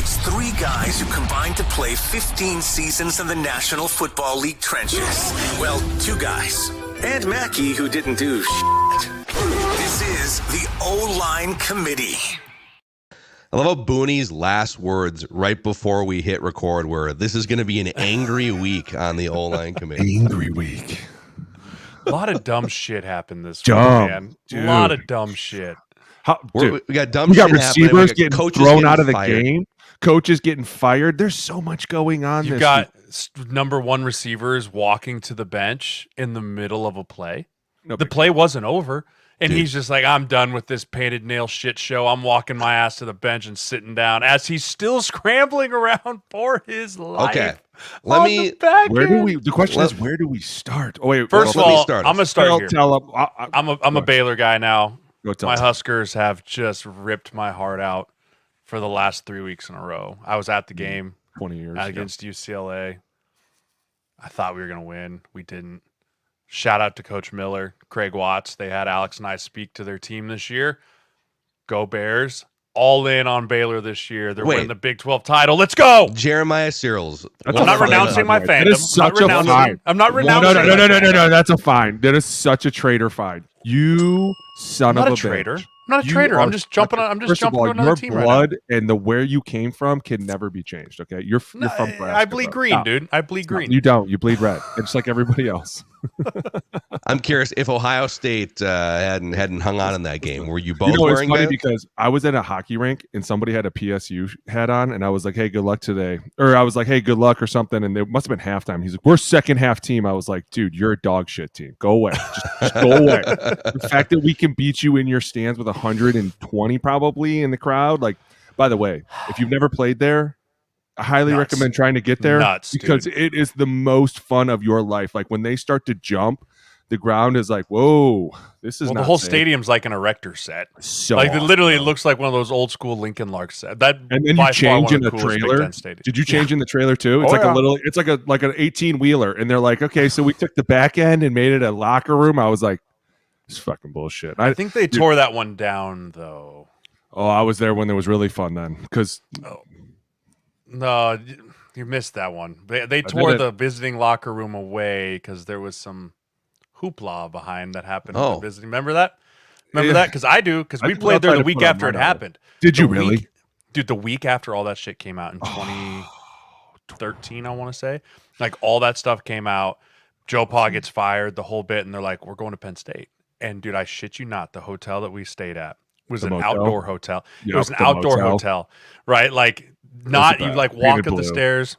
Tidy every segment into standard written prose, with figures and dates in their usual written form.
It's three guys who combined to play 15 seasons in the National Football League trenches. Well, two guys. And Mackey, who didn't do shit. This is the O-Line Committee. I love how Boone's last words right before we hit record were, this is going to be an angry week on the O-Line Committee. Angry week. A lot of dumb shit happened this week, man. A lot of dumb shit. We got dumb we got shit receivers happening. getting thrown out of the game. Coaches getting fired. There's so much going on. You got number one receivers walking to the bench in the middle of a play. The play wasn't over. And he's just like, I'm done with this painted nail shit show. I'm walking my ass to the bench and sitting down as he's still scrambling around for his life. Okay. The question is, where do we start? Oh, wait. First of all, I'm going to start here. I'm a Baylor guy now. My Huskers have just ripped my heart out for the last 3 weeks in a row. I was at the game 20 years against UCLA. I thought we were going to win. We didn't. Shout out to Coach Miller, Craig Watts. They had Alex and I speak to their team this year. Go Bears. All in on Baylor this year. They're winning the Big 12 title. Let's go. Jeremiah Sirles. I'm not renouncing my fandom. That is such a fine. I'm not renouncing. No. That's a fine. That is such a traitor fine. You son of a traitor. bitch. I'm not a traitor. I'm just jumping on. I'm just jumping on another team right now. Your blood and the where you came from can never be changed. Okay, you're from Nebraska. I bleed green, dude. I bleed green. You don't. You bleed red. It's like everybody else. I'm curious if Ohio State hadn't hung on in that game. Were you both wearing it's funny that? Because I was at a hockey rink and somebody had a PSU hat on, and I was like, "Hey, good luck today," or I was like, "Hey, good luck" or something, and it must have been halftime. He's like, "We're second half team." I was like, "Dude, you're a dog shit team. Go away. Just go away." The fact that we can beat you in your stands with 120 probably in the crowd. Like, by the way, if you've never played there, I highly recommend trying to get there because it is the most fun of your life. Like when they start to jump, the ground is like, whoa, this is not the whole safe. Stadium's like an erector set. So like literally, it looks like one of those old school Lincoln Lark set. And then you change in the trailer. Did you change in the trailer too? It's it's like an 18 wheeler, and they're like, okay, so we took the back end and made it a locker room. I was like, it's fucking bullshit. I think they tore that one down though. Oh, I was there when it was really fun then, because. No, you missed that one. They tore the visiting locker room away because there was some hoopla behind that happened at the visiting. Remember that? Remember that? Because I do, because we played there the week after it happened. Did you really? Dude, the week after all that shit came out in 2013, I want to say. Like, all that stuff came out. Joe Pa gets fired, the whole bit, and they're like, we're going to Penn State. And, dude, I shit you not, the hotel that we stayed at was an outdoor hotel. It was an outdoor hotel, right? Like, not you like walk up the stairs.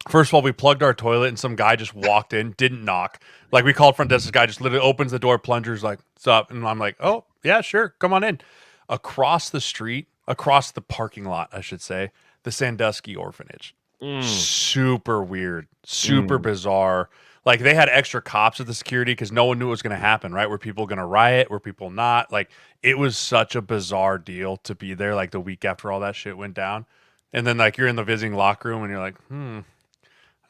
First of all, we plugged our toilet and some guy just walked in, didn't knock. Like we called front desk, this guy just literally opens the door, plungers like, "What's up?" And I'm like, "Oh, yeah, sure. Come on in." Across the street, across the parking lot, I should say, the Sandusky Orphanage. Super weird, super bizarre. Like they had extra cops at the security because no one knew what was going to happen, right? Were people going to riot? Were people not? Like it was such a bizarre deal to be there like the week after all that shit went down. And then, like, you're in the visiting locker room, and you're like, I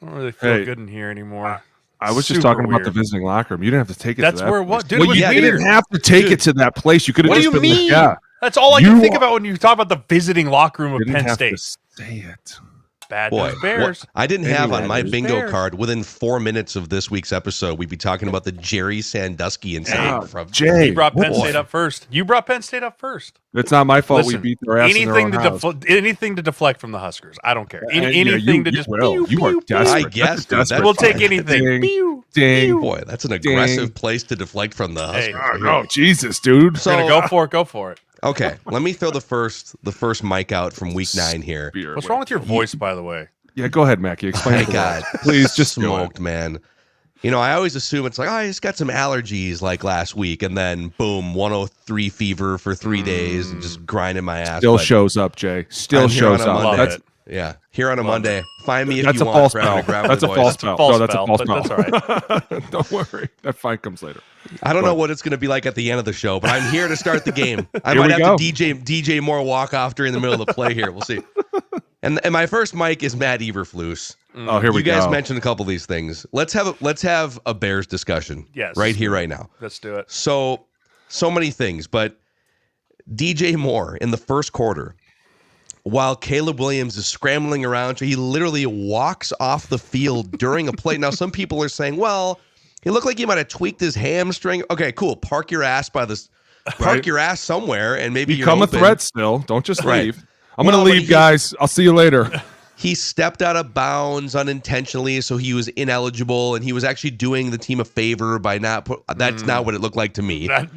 don't really feel good in here anymore. I was just talking about the visiting locker room. You didn't have to take it to that. That's where it was. Dude, well, it was you weird. didn't have to take it to that place. You could have just been like, yeah. That's all I can think about when you talk about the visiting locker room of Penn State. Say it. Bad news Bears. I didn't have on my bingo card within 4 minutes of this week's episode, we'd be talking about the Jerry Sandusky incident from Jay. You brought Penn State up first. It's not my fault. Listen, we beat their ass anything to deflect from the Huskers. I don't care. Anything to just you are desperate. I guess we'll take anything. Ding. Boy, that's an aggressive place to deflect from the Huskers. Hey, no, Jesus, dude. So go for it. Okay, let me throw the first mic out from week 9 here. What's wrong with your voice, by the way? Yeah, go ahead, Mackey. Explain it. God, please, just smoked, man. You know, I always assume it's like, I just got some allergies like last week, and then boom, 103 fever for 3 days, and just grinding my ass. Still shows up, Jay. Still shows up. Yeah, here on a Monday. Find me if that's you a want. False spell. That's a false spell. No, that's a false spell. That's all right. Don't worry. That fight comes later. I don't know what it's going to be like at the end of the show, but I'm here to start the game. I might have to DJ Moore walk off during the middle of the play here. We'll see. And my first mic is Matt Eberflus. Oh, here we go. You guys mentioned a couple of these things. Let's have a Bears discussion. Yes. Right here, right now. Let's do it. So many things, but DJ Moore in the first quarter while Caleb Williams is scrambling around. So he literally walks off the field during a play. Now, some people are saying, well, he looked like he might have tweaked his hamstring. Okay, cool. Park your ass your ass somewhere, and maybe become a threat still. Don't just leave. I'm going to leave, guys. I'll see you later. He stepped out of bounds unintentionally, so he was ineligible, and he was actually doing the team a favor by not that's not what it looked like to me. That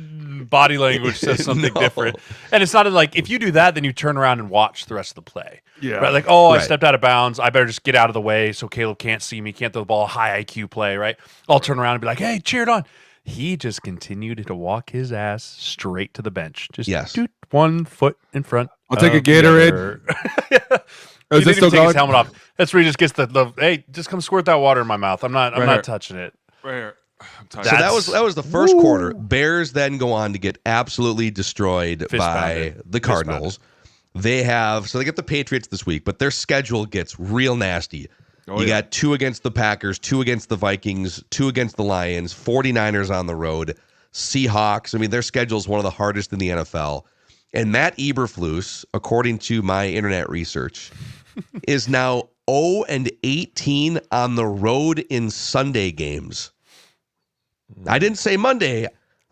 body language says something different. And it's not like, if you do that, then you turn around and watch the rest of the play. Yeah. Right? Like, I stepped out of bounds. I better just get out of the way so Caleb can't see me, can't throw the ball, high IQ play, right? I'll turn around and be like, hey, cheer it on. He just continued to walk his ass straight to the bench. Just 1 foot in front. I'll take a Gatorade. He didn't even take his helmet off. That's where he just gets the hey, just come squirt that water in my mouth. I'm not touching it. Right here. So that was the first quarter. Bears then go on to get absolutely destroyed by the Cardinals. They get the Patriots this week, but their schedule gets real nasty. You got 2 against the Packers, 2 against the Vikings, 2 against the Lions, 49ers on the road, Seahawks. I mean, their schedule is one of the hardest in the NFL. And Matt Eberflus, according to my internet research, is now 0-18 on the road in Sunday games. I didn't say Monday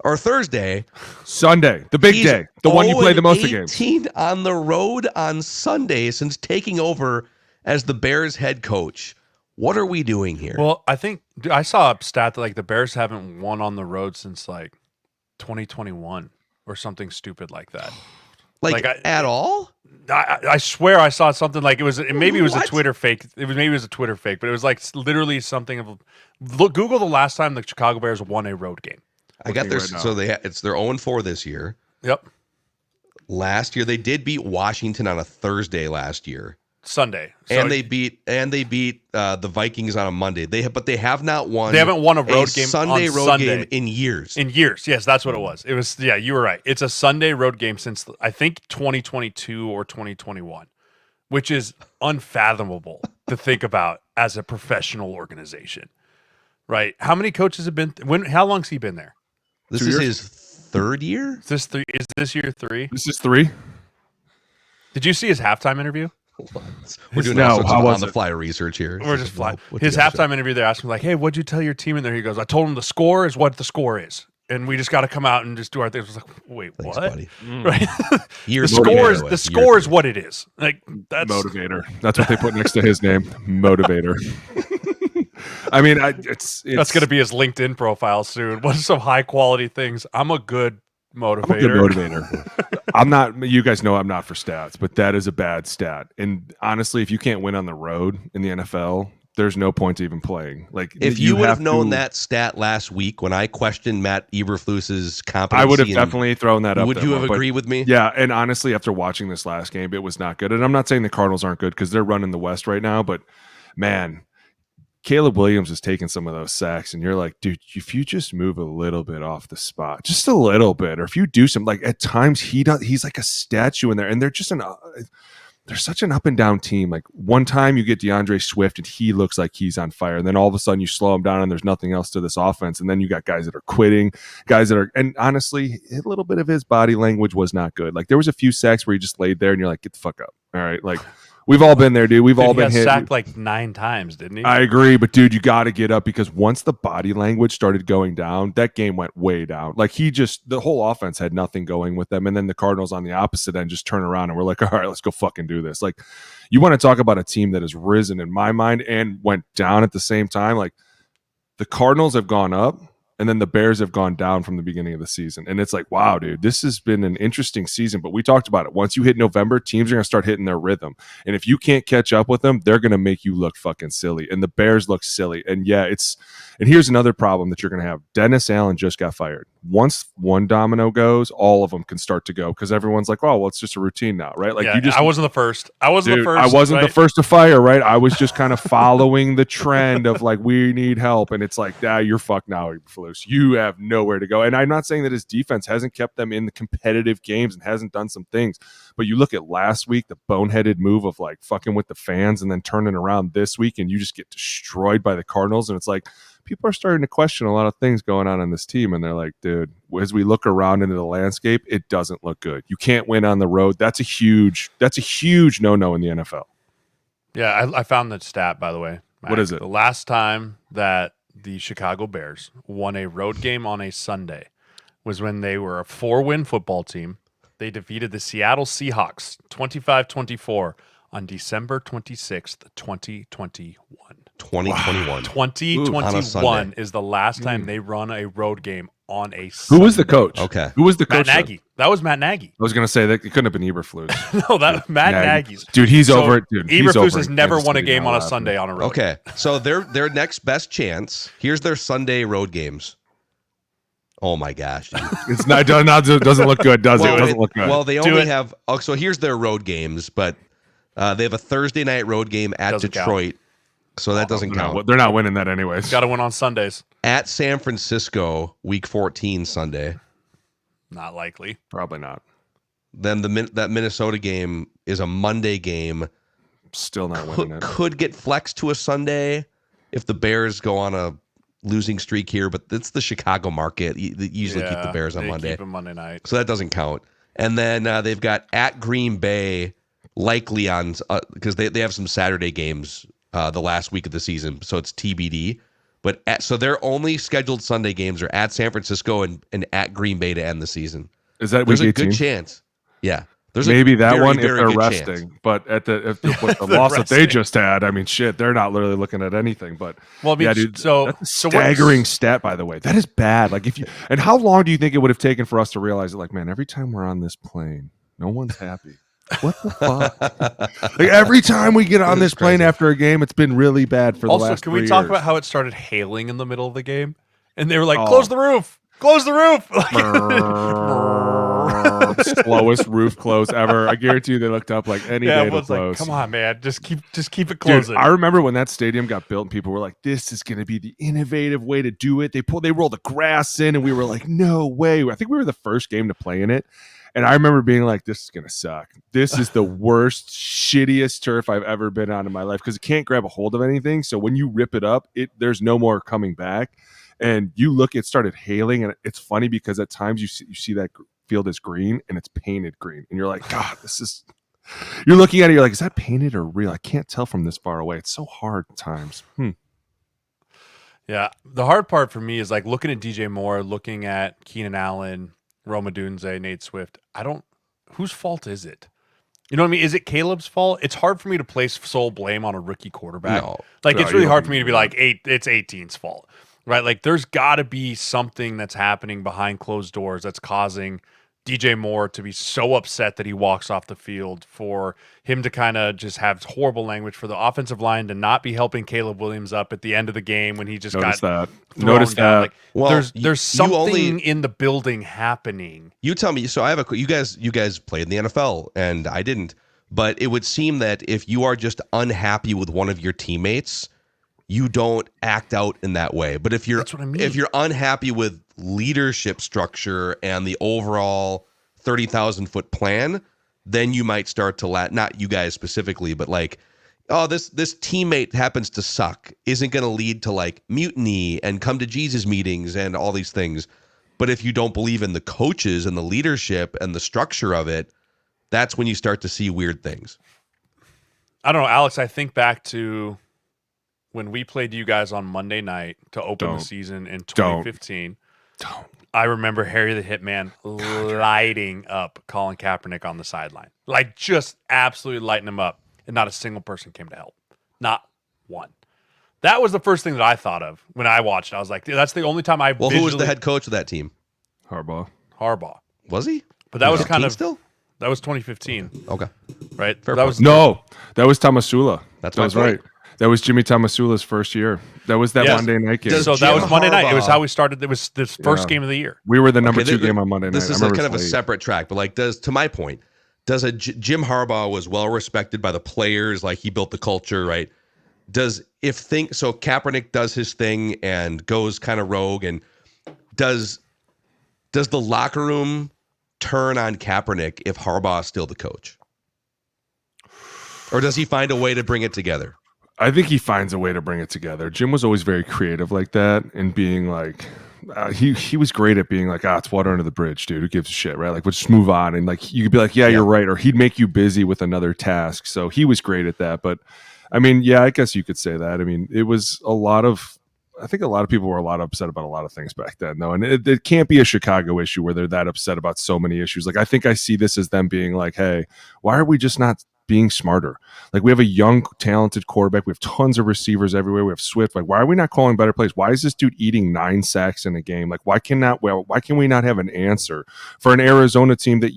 or Thursday. Sunday, the big day, the one you play the most of games. 18 on the road on Sunday since taking over as the Bears head coach. What are we doing here? Well, I think I saw a stat that the Bears haven't won on the road since 2021 or something stupid like that. At all? I swear I saw something it was a Twitter fake. It was a Twitter fake, but it was literally something of Google the last time the Chicago Bears won a road game. I got their it's their 0-4 this year. Yep. Last year they did beat Washington on a Thursday last year. Sunday. And they beat the Vikings on a Monday. They have not won. They haven't won a road game Sunday on road Sunday game in years. Yes, that's what it was. It was you were right. It's a Sunday road game since I think 2022 or 2021, which is unfathomable to think about as a professional organization. Right? How many coaches have been how long's he been there? This is his 3rd year? Is this year 3? This is 3. Did you see his halftime interview? We're doing on the fly research here. We're just fly. His halftime interview, they're asking hey, what'd you tell your team in there? He goes, I told them the score is what the score is, and we just got to come out and just do our thing. I was like, wait, thanks, what? Buddy. Right? The score is what it is. That's motivator. That's what they put next to his name. Motivator. I mean, it's that's going to be his LinkedIn profile soon. What are some high quality things? I'm a good motivator. I'm a good motivator. I'm not. You guys know I'm not for stats, but that is a bad stat. And honestly, if you can't win on the road in the NFL, there's no point to even playing. If you would have known that stat last week when I questioned Matt Eberflus's competency, I would have definitely thrown that up. Would you have agreed with me? Yeah, and honestly, after watching this last game, it was not good. And I'm not saying the Cardinals aren't good because they're running the West right now, but man, Caleb Williams is taking some of those sacks, and you're like, dude, if you just move a little bit off the spot, just a little bit, or if you do some, at times he's like a statue in there, and they're such an up and down team. One time you get DeAndre Swift, and he looks like he's on fire, and then all of a sudden you slow him down, and there's nothing else to this offense, and then you got guys that are quitting, and honestly, a little bit of his body language was not good. There was a few sacks where he just laid there, and you're like, get the fuck up, all right, we've all been there, dude. We've all been hit. He got sacked 9 times, didn't he? I agree, but dude, you got to get up because once the body language started going down, that game went way down. The whole offense had nothing going with them, and then the Cardinals on the opposite end just turn around and we're like, all right, let's go fucking do this. You want to talk about a team that has risen in my mind and went down at the same time. The Cardinals have gone up, and then the Bears have gone down from the beginning of the season. And it's wow, dude, this has been an interesting season. But we talked about it. Once you hit November, teams are going to start hitting their rhythm. And if you can't catch up with them, they're going to make you look fucking silly. And the Bears look silly. And and here's another problem that you're going to have. Dennis Allen just got fired. Once one domino goes, all of them can start to go because everyone's like, oh, well, it's just a routine now, right? I wasn't the first. I wasn't the first to fire, right? I was just kind of following the trend of we need help. And it's you're fucked now, Eberflus. You have nowhere to go. And I'm not saying that his defense hasn't kept them in the competitive games and hasn't done some things, but you look at last week, the boneheaded move of fucking with the fans and then turning around this week and you just get destroyed by the Cardinals. And it's people are starting to question a lot of things going on in this team. And they're like, dude, as we look around into the landscape, it doesn't look good. You can't win on the road. That's a huge no-no in the NFL. Yeah, I found that stat, by the way. Mac. What is it? The last time that the Chicago Bears won a road game on a Sunday was when they were a 4-win football team. They defeated the Seattle Seahawks 25-24 on December 26th, 2021. 2021. 2021 is the last time they run a road game on a Sunday. Who was the coach? Okay. Who was the coach? Matt Nagy. That was Matt Nagy. I was going to say that it couldn't have been Eberflus. No, that Matt Nagy's. Dude, he's over it. Dude, Eberflus has never won a game on a Sunday on a road. Okay, so their next best chance. Here's their Sunday road games. Oh my gosh, dude. It's not doesn't look good, does it? It doesn't look good. Well, they only have. Oh, so here's their road games, but they have a Thursday night road game at Detroit, so that doesn't count. They're not winning that anyways. Got to win on Sundays. At San Francisco, Week 14 Sunday. Not likely. Probably not. Then that Minnesota game is a Monday game. Still not winning it. Could get flexed to a Sunday if the Bears go on a losing streak here, but it's the Chicago market. They usually keep the Bears on Monday. Keep them Monday night. So that doesn't count. And then they've got at Green Bay, likely on because they have some Saturday games the last week of the season, so it's TBD. But so their only scheduled Sunday games are at San Francisco and at Green Bay to end the season. Is that there's week a 18? good chance? Yeah, there's maybe that very, one if very they're good resting. chance. But with the loss that they just had, I mean, shit, they're not literally looking at anything. But well, I mean, yeah, dude, so that's a staggering stat, by the way. That is bad. Like and how long do you think it would have taken for us to realize it? Like, man, every time we're on this plane, no one's happy. What the fuck? Like every time we get on this plane after a game, it's been really bad for the last 3 years. Also, can we talk about how it started hailing in the middle of the game? And they were like, close the roof. Close the roof. Slowest roof close ever. I guarantee you they looked up like any day to close. Like, come on, man. Just keep it closing. Dude, I remember when that stadium got built and people were like, this is going to be the innovative way to do it. They rolled the grass in and we were like, no way. I think we were the first game to play in it. And I remember being like, this is going to suck. This is the worst, shittiest turf I've ever been on in my life because it can't grab a hold of anything. So when you rip it up, there's no more coming back. And you look, it started hailing. And it's funny because at times you see that field is green and it's painted green. And you're like, God, you're looking at it. You're like, is that painted or real? I can't tell from this far away. It's so hard at times. Yeah. The hard part for me is like looking at DJ Moore, looking at Keenan Allen, Rome Odunze, Nate Swift. Whose fault is it? You know what I mean? Is it Caleb's fault? It's hard for me to place sole blame on a rookie quarterback. It's really hard for me to be like, it's 18's fault, right? Like there's got to be something that's happening behind closed doors that's causing DJ Moore to be so upset that he walks off the field, for him to kind of just have horrible language, for the offensive line to not be helping Caleb Williams up at the end of the game when he just Notice that. Like, well, there's something in the building happening. You tell me. So I have you guys played in the NFL and I didn't, but it would seem that if you are just unhappy with one of your teammates, you don't act out in that way. But if you're if you're unhappy with leadership structure and the overall 30,000-foot plan, then you might start to not you guys specifically, but like, oh, this teammate happens to suck, isn't going to lead to like mutiny and come to Jesus meetings and all these things. But if you don't believe in the coaches and the leadership and the structure of it, that's when you start to see weird things. I don't know, Alex, I think back to when we played you guys on Monday night to open the season in 2015. I remember Harry the Hitman lighting up Colin Kaepernick on the sideline. Like just absolutely lighting him up. And not a single person came to help. Not one. That was the first thing that I thought of when I watched. I was like, that's the only time who was the head coach of that team? Harbaugh. Was he? But that was kind of still? That was 2015. Okay. Right? Fair that was that was Tomasula. That's right. That was Jimmy Tomasula's first year. That was that Monday night game. So that was Monday night. It was how we started. It was this first game of the year. We were the number 2 game on Monday night. This is kind of a separate track, but like, to my point, Jim Harbaugh was well respected by the players, like he built the culture, right? So Kaepernick does his thing and goes kind of rogue, and does the locker room turn on Kaepernick if Harbaugh is still the coach? Or does he find a way to bring it together? I think he finds a way to bring it together. Jim was always very creative like that, and being like, he was great at being like, it's water under the bridge, dude. Who gives a shit, right? Like, we'll just move on. And like, you could be like, yeah, you're right. Or he'd make you busy with another task. So he was great at that. But I mean, yeah, I guess you could say that. I mean, it was I think a lot of people were a lot upset about a lot of things back then, though. And it can't be a Chicago issue where they're that upset about so many issues. Like, I think I see this as them being like, hey, why are we just not being smarter? Like, we have a young, talented quarterback. We have tons of receivers everywhere. We have Swift. Like, why are we not calling better plays? Why is this dude eating 9 sacks in a game? Like, why can we not have an answer for an Arizona team that,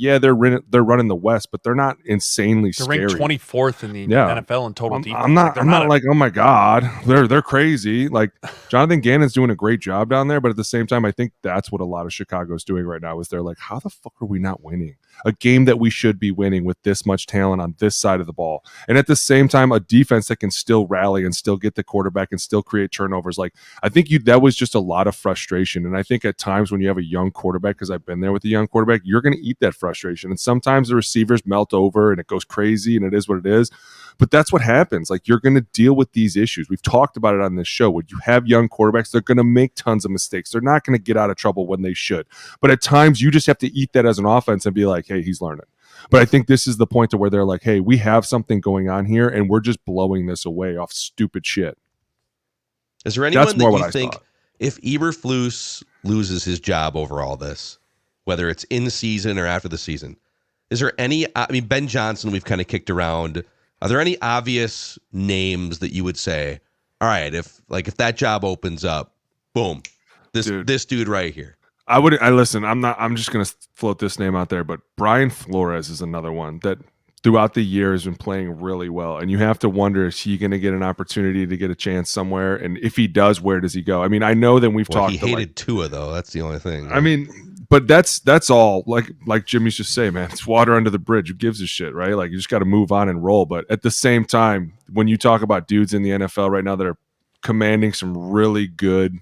they're running the West, but they're not insanely scary. They're ranked 24th in the NFL in total defense. I'm not like, oh my God, they're crazy. Like, Jonathan Gannon's doing a great job down there, but at the same time, I think that's what a lot of Chicago's doing right now is they're like, how the fuck are we not winning a game that we should be winning with this much talent on this side of the ball? And at the same time, a defense that can still rally and still get the quarterback and still create turnovers. Like, I think that was just a lot of frustration. And I think at times when you have a young quarterback, because I've been there with a young quarterback, you're going to eat that frustration. And sometimes the receivers melt over and it goes crazy and it is what it is. But that's what happens. Like, you're going to deal with these issues. We've talked about it on this show. When you have young quarterbacks, they're going to make tons of mistakes. They're not going to get out of trouble when they should. But at times, you just have to eat that as an offense and be like, hey, he's learning. But I think this is the point to where they're like, hey, we have something going on here, and we're just blowing this away off stupid shit. Is there anyone that you think, if Eberflus loses his job over all this, whether it's in the season or after the season, is there any, I mean, Ben Johnson, we've kind of kicked around. Are there any obvious names that you would say, all right, if that job opens up, boom, this dude right here? Listen, I'm just going to float this name out there, but Brian Flores is another one that throughout the year has been playing really well. And you have to wonder, is he going to get an opportunity to get a chance somewhere? And if he does, where does he go? I mean, I know that we've talked. He hated Tua, though. That's the only thing. I mean, but that's all. Like Jim used to say, man, it's water under the bridge. Who gives a shit, right? Like, you just got to move on and roll. But at the same time, when you talk about dudes in the NFL right now that are commanding some really good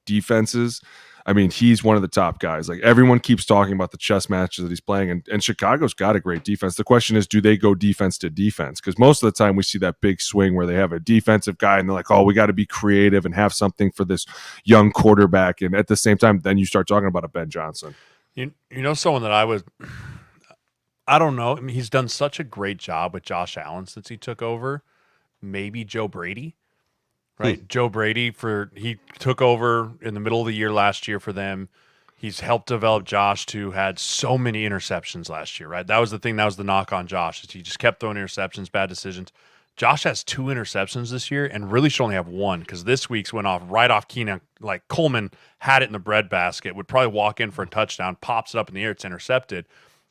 defenses, I mean, he's one of the top guys. Like, everyone keeps talking about the chess matches that he's playing, and Chicago's got a great defense. The question is, do they go defense to defense? Because most of the time we see that big swing where they have a defensive guy and they're like, oh, we got to be creative and have something for this young quarterback. And at the same time, then you start talking about a Ben Johnson. You know, someone that I don't know. I mean, he's done such a great job with Josh Allen since he took over. Maybe Joe Brady. Right. Joe Brady, he took over in the middle of the year last year for them. He's helped develop Josh, who had so many interceptions last year, right? That was the thing. That was the knock on Josh, is he just kept throwing interceptions, bad decisions. Josh has 2 interceptions this year and really should only have 1, because this week's went off right off Keenan. Like, Coleman had it in the breadbasket, would probably walk in for a touchdown, pops it up in the air, it's intercepted.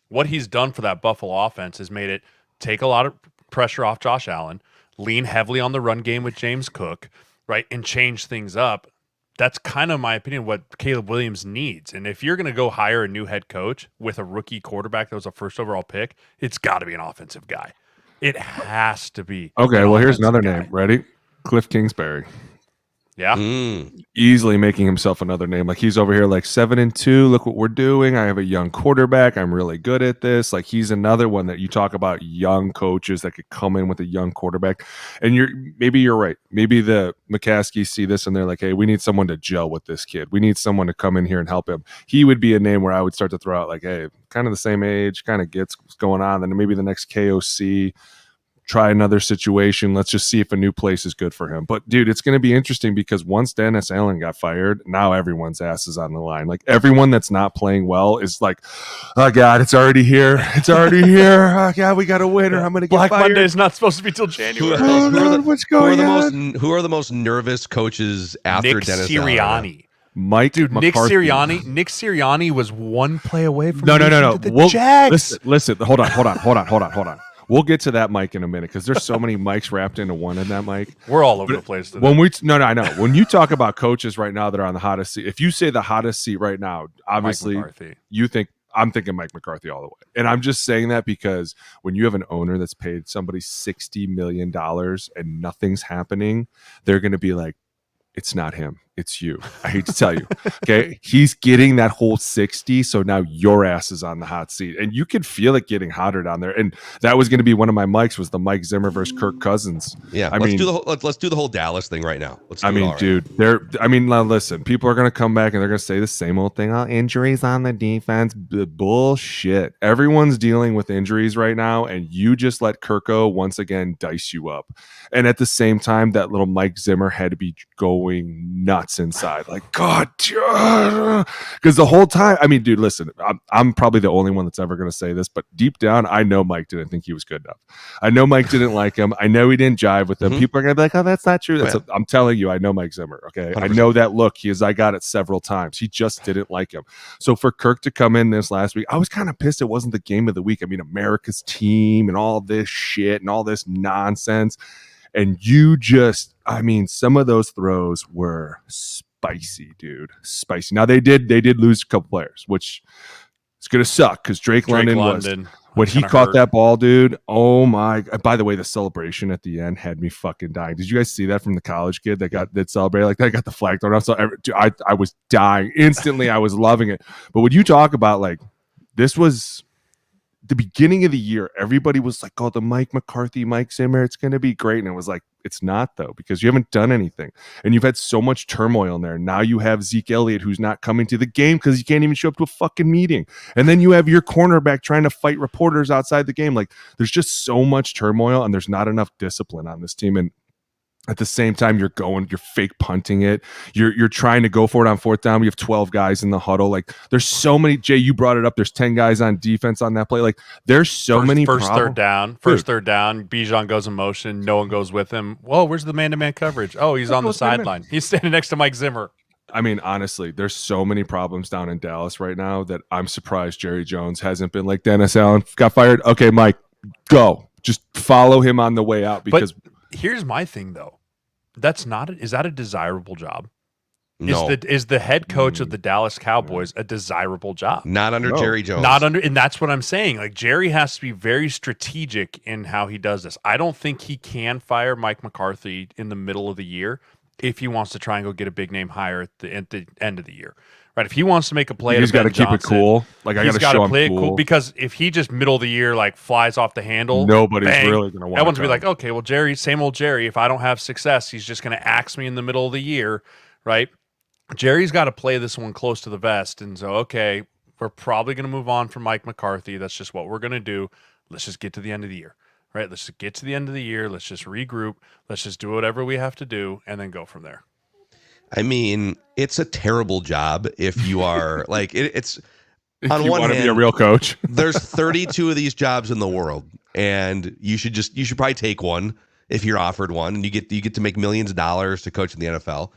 What he's done for that Buffalo offense has made it take a lot of pressure off Josh Allen, lean heavily on the run game with James Cook, right, and change things up. That's kind of, my opinion, what Caleb Williams needs. And if you're going to go hire a new head coach with a rookie quarterback that was a first overall pick, it's got to be an offensive guy. It has to be. Okay, well, here's another name. Ready? Cliff Kingsbury. Yeah. Easily making himself another name. Like, he's over here like 7-2. Look what we're doing. I have a young quarterback. I'm really good at this. Like, he's another one that you talk about, young coaches that could come in with a young quarterback. And maybe you're right. Maybe the McCaskies see this and they're like, hey, we need someone to gel with this kid. We need someone to come in here and help him. He would be a name where I would start to throw out like, hey, kind of the same age, kind of gets what's going on. Then maybe the next KOC. Try another situation. Let's just see if a new place is good for him. But, dude, it's going to be interesting because once Dennis Allen got fired, now everyone's ass is on the line. Like, everyone that's not playing well is like, oh, God, it's already here. It's already here. Oh, God, we got a winner. I'm going to get Black fired. Monday is not supposed to be till January. Who are the most nervous coaches after Nick Dennis Sirianni. Allen? Dude, McCarthy. Nick Sirianni was one play away from No. the Jags. Listen. Hold on. We'll get to that mic in a minute because there's so many mics wrapped into one in that mic. We're all over the place today. I know. When you talk about coaches right now that are on the hottest seat, if you say the hottest seat right now, obviously I'm thinking Mike McCarthy all the way. And I'm just saying that because when you have an owner that's paid somebody $60 million and nothing's happening, they're going to be like, it's not him. it's you. I hate to tell you. Okay. He's getting that whole 60. So now your ass is on the hot seat. And you can feel it getting hotter down there. And that was going to be one of my mics, was the Mike Zimmer versus Kirk Cousins. Yeah. Let's do the whole Dallas thing right now. Now listen, people are going to come back and they're going to say the same old thing. Oh, injuries on the defense. Bullshit. Everyone's dealing with injuries right now. And you just let Kirko once again dice you up. And at the same time, that little Mike Zimmer had to be going nuts inside. Like, God, because the whole time, I mean, dude, listen, I'm probably the only one that's ever going to say this, but deep down, I know Mike didn't think he was good enough. I know Mike didn't like him. I know he didn't jive with him. Mm-hmm. People are going to be like, oh, that's not true. I'm telling you, I know Mike Zimmer. Okay. 100%. I know that look. I got it several times. He just didn't like him. So for Kirk to come in this last week, I was kind of pissed it wasn't the game of the week. I mean, America's team and all this shit and all this nonsense. And you just, I mean, some of those throws were spicy, dude. Spicy. Now they did lose a couple players, which is going to suck because Drake London was when he caught that ball, dude. Oh my! By the way, the celebration at the end had me fucking dying. Did you guys see that from the college kid that celebrated like that? Got the flag thrown off. So I was dying instantly. I was loving it. But when you talk about like this was the beginning of the year, everybody was like, oh, the Mike McCarthy, Mike Zimmer, it's going to be great. And it was like, it's not though, because you haven't done anything and you've had so much turmoil in there. Now you have Zeke Elliott, who's not coming to the game because he can't even show up to a fucking meeting. And then you have your cornerback trying to fight reporters outside the game. Like there's just so much turmoil and there's not enough discipline on this team. And at the same time, you're fake punting it. You're trying to go for it on fourth down. We have 12 guys in the huddle. Like there's so many. Jay, you brought it up. There's 10 guys on defense on that play. Like there's so many. First third down. Bijan goes in motion. No one goes with him. Whoa, where's the man-to-man coverage? Oh, he's on the sideline. He's standing next to Mike Zimmer. I mean, honestly, there's so many problems down in Dallas right now that I'm surprised Jerry Jones hasn't been like, Dennis Allen got fired. Okay, Mike, go. Just follow him on the way out because. But here's my thing though. Is that a desirable job? No. Is the head coach of the Dallas Cowboys a desirable job? Not under Jerry Jones. And that's what I'm saying. Like Jerry has to be very strategic in how he does this. I don't think he can fire Mike McCarthy in the middle of the year if he wants to try and go get a big name hire at the end of the year. Right, if he wants to make a play, he's got to keep it cool. Like I got to show him play it cool because if he just middle of the year like flies off the handle, nobody's really going to want. Everyone's gonna be like, okay, well, Jerry, same old Jerry. If I don't have success, he's just going to axe me in the middle of the year, right? Jerry's got to play this one close to the vest, and so okay, we're probably going to move on from Mike McCarthy. That's just what we're going to do. Let's just get to the end of the year, right? Let's just get to the end of the year. Let's just regroup. Let's just do whatever we have to do, and then go from there. I mean, it's a terrible job if you are like it's if on you one want hand, to be a real coach. There's 32 of these jobs in the world, and you should probably take one if you're offered one, and you get to make millions of dollars to coach in the NFL.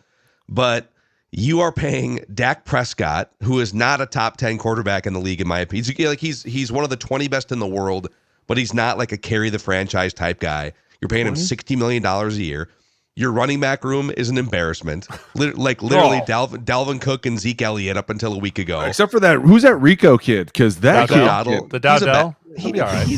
But you are paying Dak Prescott, who is not a top 10 quarterback in the league, in my opinion. He's one of the 20 best in the world, but he's not like a carry the franchise type guy. You're paying him $60 million a year. Your running back room is an embarrassment. Literally, Dalvin Cook and Zeke Elliott up until a week ago. Except for that, who's that Rico kid? Because that kid, the Dowdell, he'll be all right.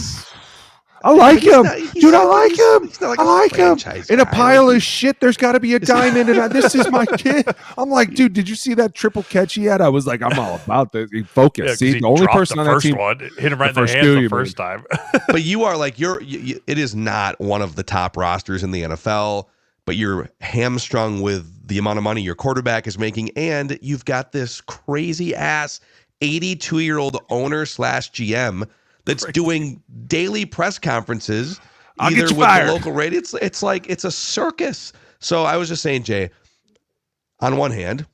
I like him, dude. I like him. I like him. In a pile of shit, there's got to be a diamond. And this is my kid. I'm like, dude, did you see that triple catch he had? I was like, I'm all about this. Focus. Yeah, see, the only person on that team hit him right in the hands the first time. But you are like, it is not one of the top rosters in the NFL. But you're hamstrung with the amount of money your quarterback is making, and you've got this crazy ass 82-year-old owner / GM that's doing daily press conferences either with the local radio. It's like it's a circus. So I was just saying, Jay, on one hand,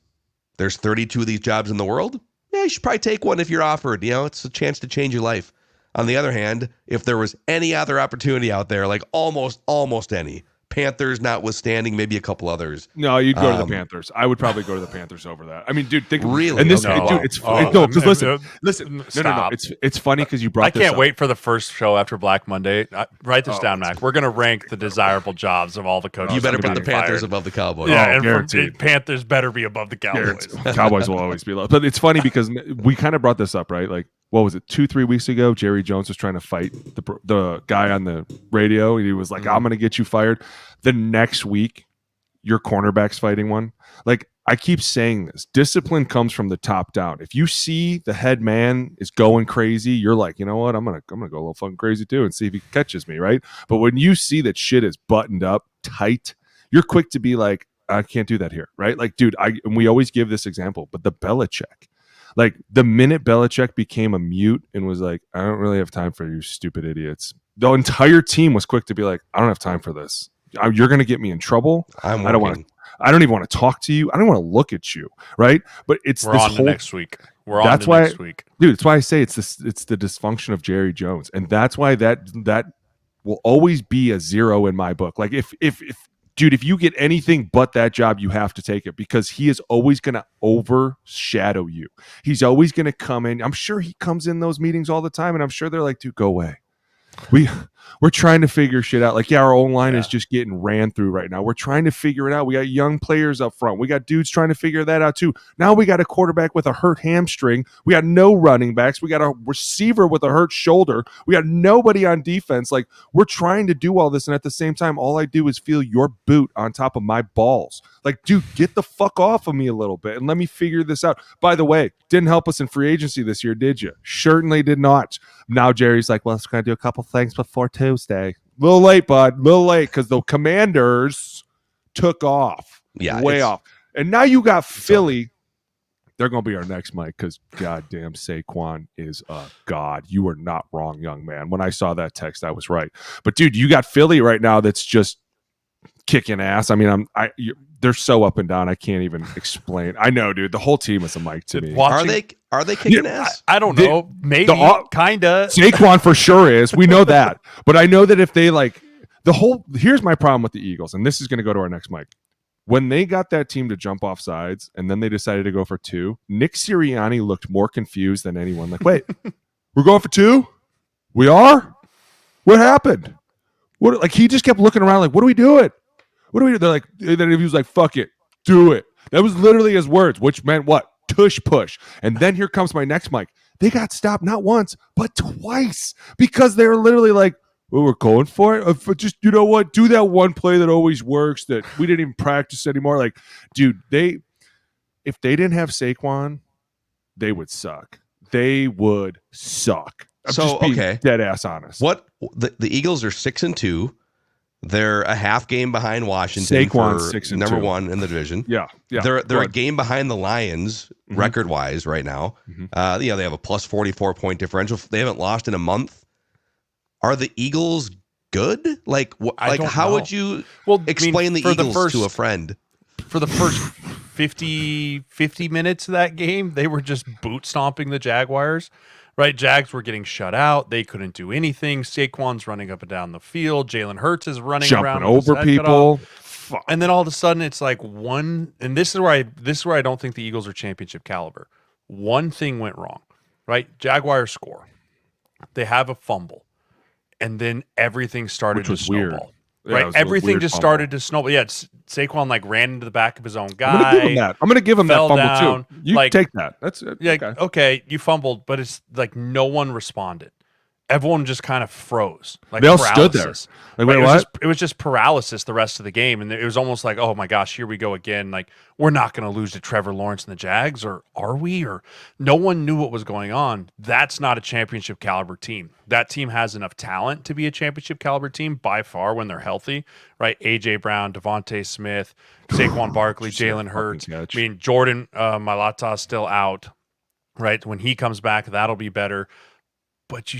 there's 32 of these jobs in the world. Yeah, you should probably take one if you're offered. You know, it's a chance to change your life. On the other hand, if there was any other opportunity out there, like almost any, Panthers notwithstanding, maybe a couple others. No, you'd go to the Panthers. I would probably go to the Panthers over that. I mean, dude, think really. And this, dude, it's no, because listen. No. It's funny because you brought. I can't wait for the first show after Black Monday. Write this down, Mac. We're gonna rank the desirable jobs of all the coaches. You better put the Panthers above the Cowboys. Yeah, and Panthers better be above the Cowboys. Cowboys will always be low. But it's funny because we kind of brought this up, right? Like, what was it, 2-3 weeks ago? Jerry Jones was trying to fight the guy on the radio, and he was like, I'm going to get you fired. The next week, your cornerback's fighting one. Like, I keep saying this. Discipline comes from the top down. If you see the head man is going crazy, you're like, you know what? I'm gonna go a little fucking crazy too and see if he catches me, right? But when you see that shit is buttoned up tight, you're quick to be like, I can't do that here, right? Like, dude, and we always give this example, but the Belichick, like the minute Belichick became a mute and was like, I don't really have time for you stupid idiots, the entire team was quick to be like, I don't have time for this. You're gonna get me in trouble. I don't even want to talk to you. I don't want to look at you, right? But we're on the next week. Next week, dude. That's why I say it's the dysfunction of Jerry Jones, and that's why that will always be a 0 in my book. Like if you get anything but that job, you have to take it because he is always going to overshadow you. He's always going to come in. I'm sure he comes in those meetings all the time, and I'm sure they're like, dude, go away. We're trying to figure shit out. Like, our own line is just getting ran through right now. We're trying to figure it out. We got young players up front. We got dudes trying to figure that out too. Now we got a quarterback with a hurt hamstring. We got no running backs. We got a receiver with a hurt shoulder. We got nobody on defense. Like, we're trying to do all this, and at the same time, all I do is feel your boot on top of my balls. Like, dude, get the fuck off of me a little bit and let me figure this out. By the way, didn't help us in free agency this year, did you? Certainly did not. Now Jerry's like, well, let's going to do a couple things before Tuesday. A little late, bud. A little late because the Commanders took off. Yeah, way off. And now you got Philly. They're going to be our next Mike because goddamn Saquon is a god. You are not wrong, young man. When I saw that text, I was right. But, dude, you got Philly right now that's just kicking ass. I mean, they're so up and down. I can't even explain. I know, dude. The whole team is a Mike to me. Are they kicking ass? I don't know. Maybe, kind of. Saquon for sure is. We know that. But I know that if they here's my problem with the Eagles, and this is going to go to our next Mike. When they got that team to jump off sides and then they decided to go for 2, Nick Sirianni looked more confused than anyone. Like, wait, we're going for 2? We are? What happened? What? Like, he just kept looking around like, what are we doing? What do we do? They're like, then he was like, fuck it, do it. That was literally his words, which meant what? Tush push. And then here comes my next Mike. They got stopped not once, but twice because they were literally like, well, we're going for it. Just, you know what? Do that one play that always works that we didn't even practice anymore. Like, dude, if they didn't have Saquon, they would suck. They would suck. I'm just being dead ass honest. What the Eagles are 6-2. They're a half game behind Washington. Saquon's for 6-2. number 1 in the division. Yeah. They're a game behind the Lions record wise right now. They have a plus 44 point differential. They haven't lost in a month. Are the Eagles good? Like, how would you explain the Eagles to a friend? For the first 50 minutes of that game, they were just boot stomping the Jaguars. Right, Jags were getting shut out. They couldn't do anything. Saquon's running up and down the field. Jalen Hurts is running around, jumping over people. And then all of a sudden, it's like one. And this is where I don't think the Eagles are championship caliber. One thing went wrong. Right, Jaguars score. They have a fumble, and then everything started to snowball. Weird. Right, everything just started to snowball. Yeah, Saquon ran into the back of his own guy. I'm gonna give him that. I'm gonna give him that fumble down, too. You take that. That's okay. You fumbled, but it's like no one responded. Everyone just kind of froze. Like they all stood there. Like, wait, what? It was just paralysis the rest of the game, and it was almost like, oh my gosh, here we go again. Like, we're not going to lose to Trevor Lawrence and the Jags, or are we? Or no one knew what was going on. That's not a championship caliber team. That team has enough talent to be a championship caliber team by far when they're healthy, right? AJ Brown, Devontae Smith, Saquon Barkley, Jalen Hurts. I mean, Jordan Mailata's still out, right? When he comes back, that'll be better. But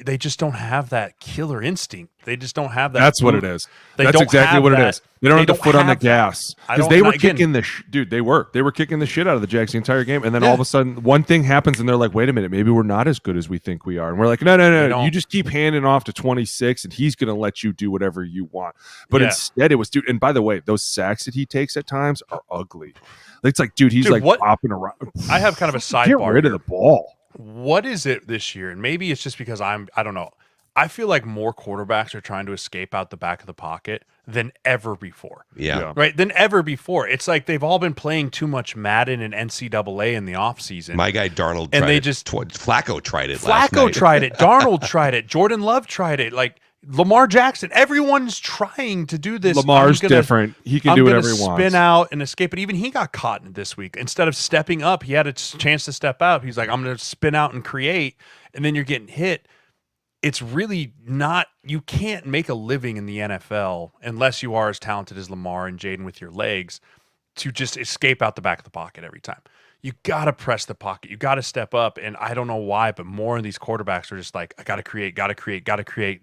they just don't have that killer instinct. They just don't have that. That's what it is. That's exactly what it is. They don't have the foot on the gas. Because they were kicking the dude. They were kicking the shit out of the Jags the entire game. And then all of a sudden, one thing happens, and they're like, "Wait a minute, maybe we're not as good as we think we are." And we're like, "No. You just keep handing off to 26, and he's going to let you do whatever you want." But instead, it was dude. And by the way, those sacks that he takes at times are ugly. It's like, dude, he's hopping around. I have kind of a sidebar. Get rid of the ball. What is it this year? And maybe it's just because I don't know. I feel like more quarterbacks are trying to escape out the back of the pocket than ever before. Yeah. Right? Than ever before. It's like they've all been playing too much Madden and NCAA in the offseason. My guy Darnold and tried it. Flacco tried it last night. Flacco tried it. Darnold tried it. Jordan Love tried it. Like, Lamar Jackson, everyone's trying to do this. Lamar's different. He can do whatever he wants. Spin out and escape. But even he got caught in it this week. Instead of stepping up, he had a chance to step out. He's like, I'm going to spin out and create. And then you're getting hit. It's really not, you can't make a living in the NFL unless you are as talented as Lamar and Jaden with your legs to just escape out the back of the pocket every time. You got to press the pocket. You got to step up. And I don't know why, but more of these quarterbacks are just like, I got to create,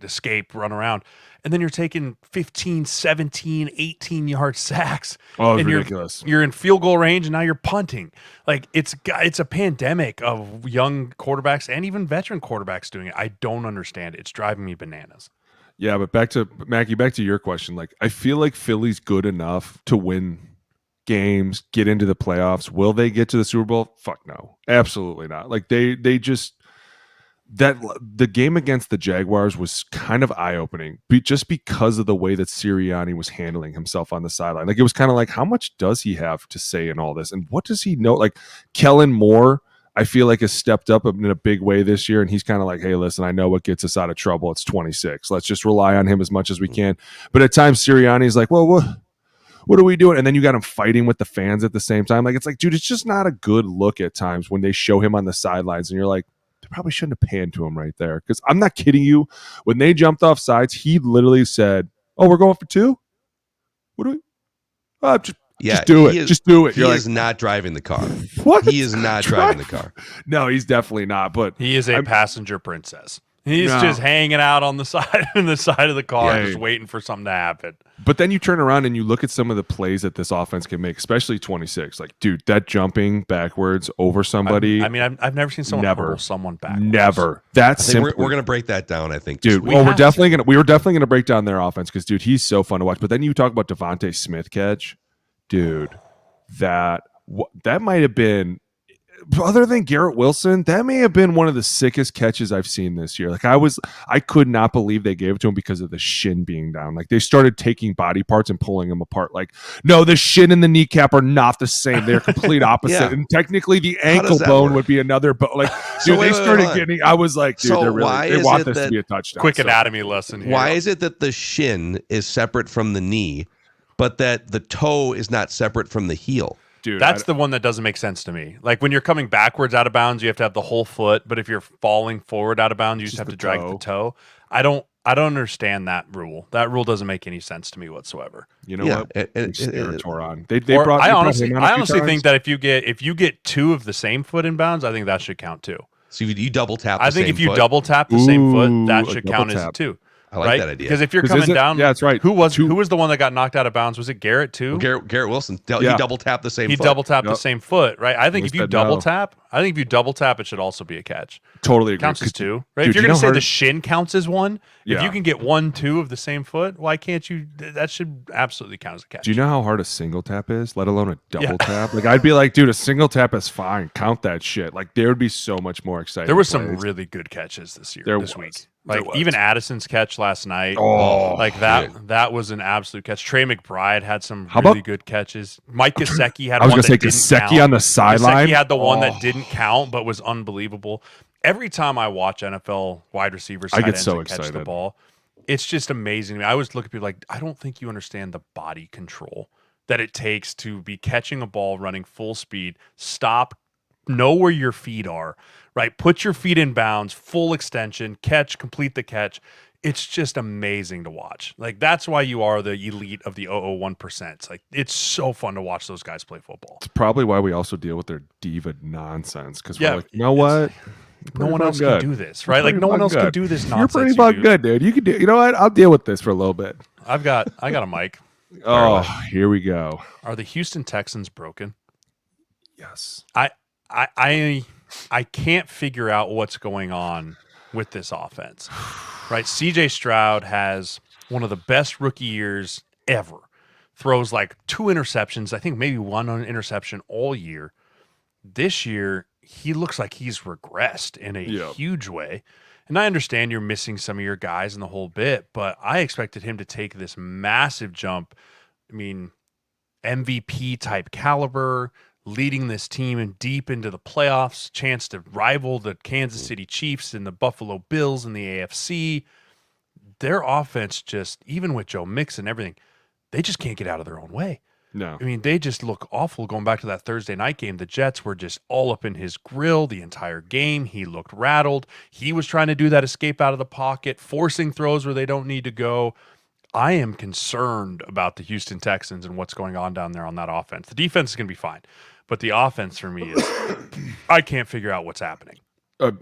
escape, run around. And then you're taking 15, 17, 18-yard sacks. Oh, it's ridiculous. You're in field goal range, and now you're punting. Like, it's a pandemic of young quarterbacks and even veteran quarterbacks doing it. I don't understand it. It's driving me bananas. Yeah, but back to, Mackey, back to your question. Like, I feel like Philly's good enough to win games, get into the playoffs. Will they get to the Super Bowl? Fuck no, absolutely not. Like they just, that the game against the Jaguars was kind of eye-opening just because of the way that Sirianni was handling himself on the sideline. Like, it was kind of like, how much does he have to say in all this, and what does he know? Like, Kellen Moore, I feel like, has stepped up in a big way this year, and he's kind of like, hey, listen, I know what gets us out of trouble. It's 26. Let's just rely on him as much as we can. But at times Sirianni's like, well, what are we doing? And then you got him fighting with the fans at the same time. Like, it's like, dude, it's just not a good look at times when they show him on the sidelines and you're like, they probably shouldn't have panned to him right there. Because I'm not kidding you. When they jumped off sides, he literally said, oh, we're going for 2? What do we? Just do it. Just do it. He is not driving the car. What? He is not driving the car. No, he's definitely not. But he is a passenger princess. He's just hanging out on the side of the car, just waiting for something to happen. But then you turn around and you look at some of the plays that this offense can make, especially 26. Like, dude, that jumping backwards over somebody. I've never seen someone hurl someone backwards. Never. That's we're going to break that down, I think. Dude, we were definitely going to break down their offense because, dude, he's so fun to watch. But then you talk about Devontae Smith catch. Dude, that might have been, other than Garrett Wilson, that may have been one of the sickest catches I've seen this year. Like, I could not believe they gave it to him because of the shin being down. Like, they started taking body parts and pulling them apart. Like, no, the shin and the kneecap are not the same. They're complete opposite. Yeah. And technically the ankle bone would be another, but like, dude, they started getting, I was like, dude, they want this to be a touchdown. Quick anatomy lesson here. Why is it that the shin is separate from the knee, but that the toe is not separate from the heel? Dude, that's the one that doesn't make sense to me. Like, when you're coming backwards out of bounds, you have to have the whole foot. But if you're falling forward out of bounds, you just have to drag the toe. I don't understand that rule. That rule doesn't make any sense to me whatsoever. You know what? I honestly think that if you get 2 of the same foot in bounds, I think that should count too. So you double tap. I think if you double tap the same foot, that should count as 2. I like that idea. Because if you're coming down, yeah, that's right. Who was the one that got knocked out of bounds? Was it Garrett too? Garrett Wilson. He double tapped the same. He double tapped the same foot, right? I think if you double tap, it should also be a catch. Totally agree. Counts as 2, right? Dude, if you're going to say the shin counts as 1, if you can get 1, 2 of the same foot, why can't you? That should absolutely count as a catch. Do you know how hard a single tap is, let alone a double tap? Like, I'd be like, dude, a single tap is fine. Count that shit. Like, there would be so much more exciting. There was some really good catches this week. Like, even Addison's catch last night. That was an absolute catch. Trey McBride had some really good catches. Mike Gesicki had one that didn't count. Gesicki on the sideline. Gesicki had the one that didn't count but was unbelievable. Every time I watch NFL wide receivers catch the ball, it's just amazing to me. I always look at people like, I don't think you understand the body control that it takes to be catching a ball, running full speed, stop, know where your feet are, right? Put your feet in bounds, full extension, catch, complete the catch. It's just amazing to watch. Like, that's why you are the elite of the 001%. Like, it's so fun to watch those guys play football. It's probably why we also deal with their diva nonsense. Because we're like, you know what? No one else can do this, right? Like, no one else can do this nonsense. You're pretty fucking good, dude. You can do. You know what? I'll deal with this for a little bit. I got a mic. Oh, here we go. Are the Houston Texans broken? Yes. I can't figure out what's going on with this offense, right? CJ Stroud has one of the best rookie years ever. Throws like 2 interceptions. I think maybe 1 interception all year. This year, he looks like he's regressed in a huge way. And I understand you're missing some of your guys in the whole bit, but I expected him to take this massive jump. I mean, MVP type caliber, leading this team and deep into the playoffs, chance to rival the Kansas City Chiefs and the Buffalo Bills in the AFC. their offense just, even with Joe Mixon and everything, they just can't get out of their own way. No. I mean, they just look awful. Going back to that Thursday night game, the Jets were just all up in his grill the entire game. He looked rattled. He was trying to do that escape out of the pocket, forcing throws where they don't need to go. I am concerned about the Houston Texans and what's going on down there on that offense. The defense is going to be fine, but the offense for me is I can't figure out what's happening.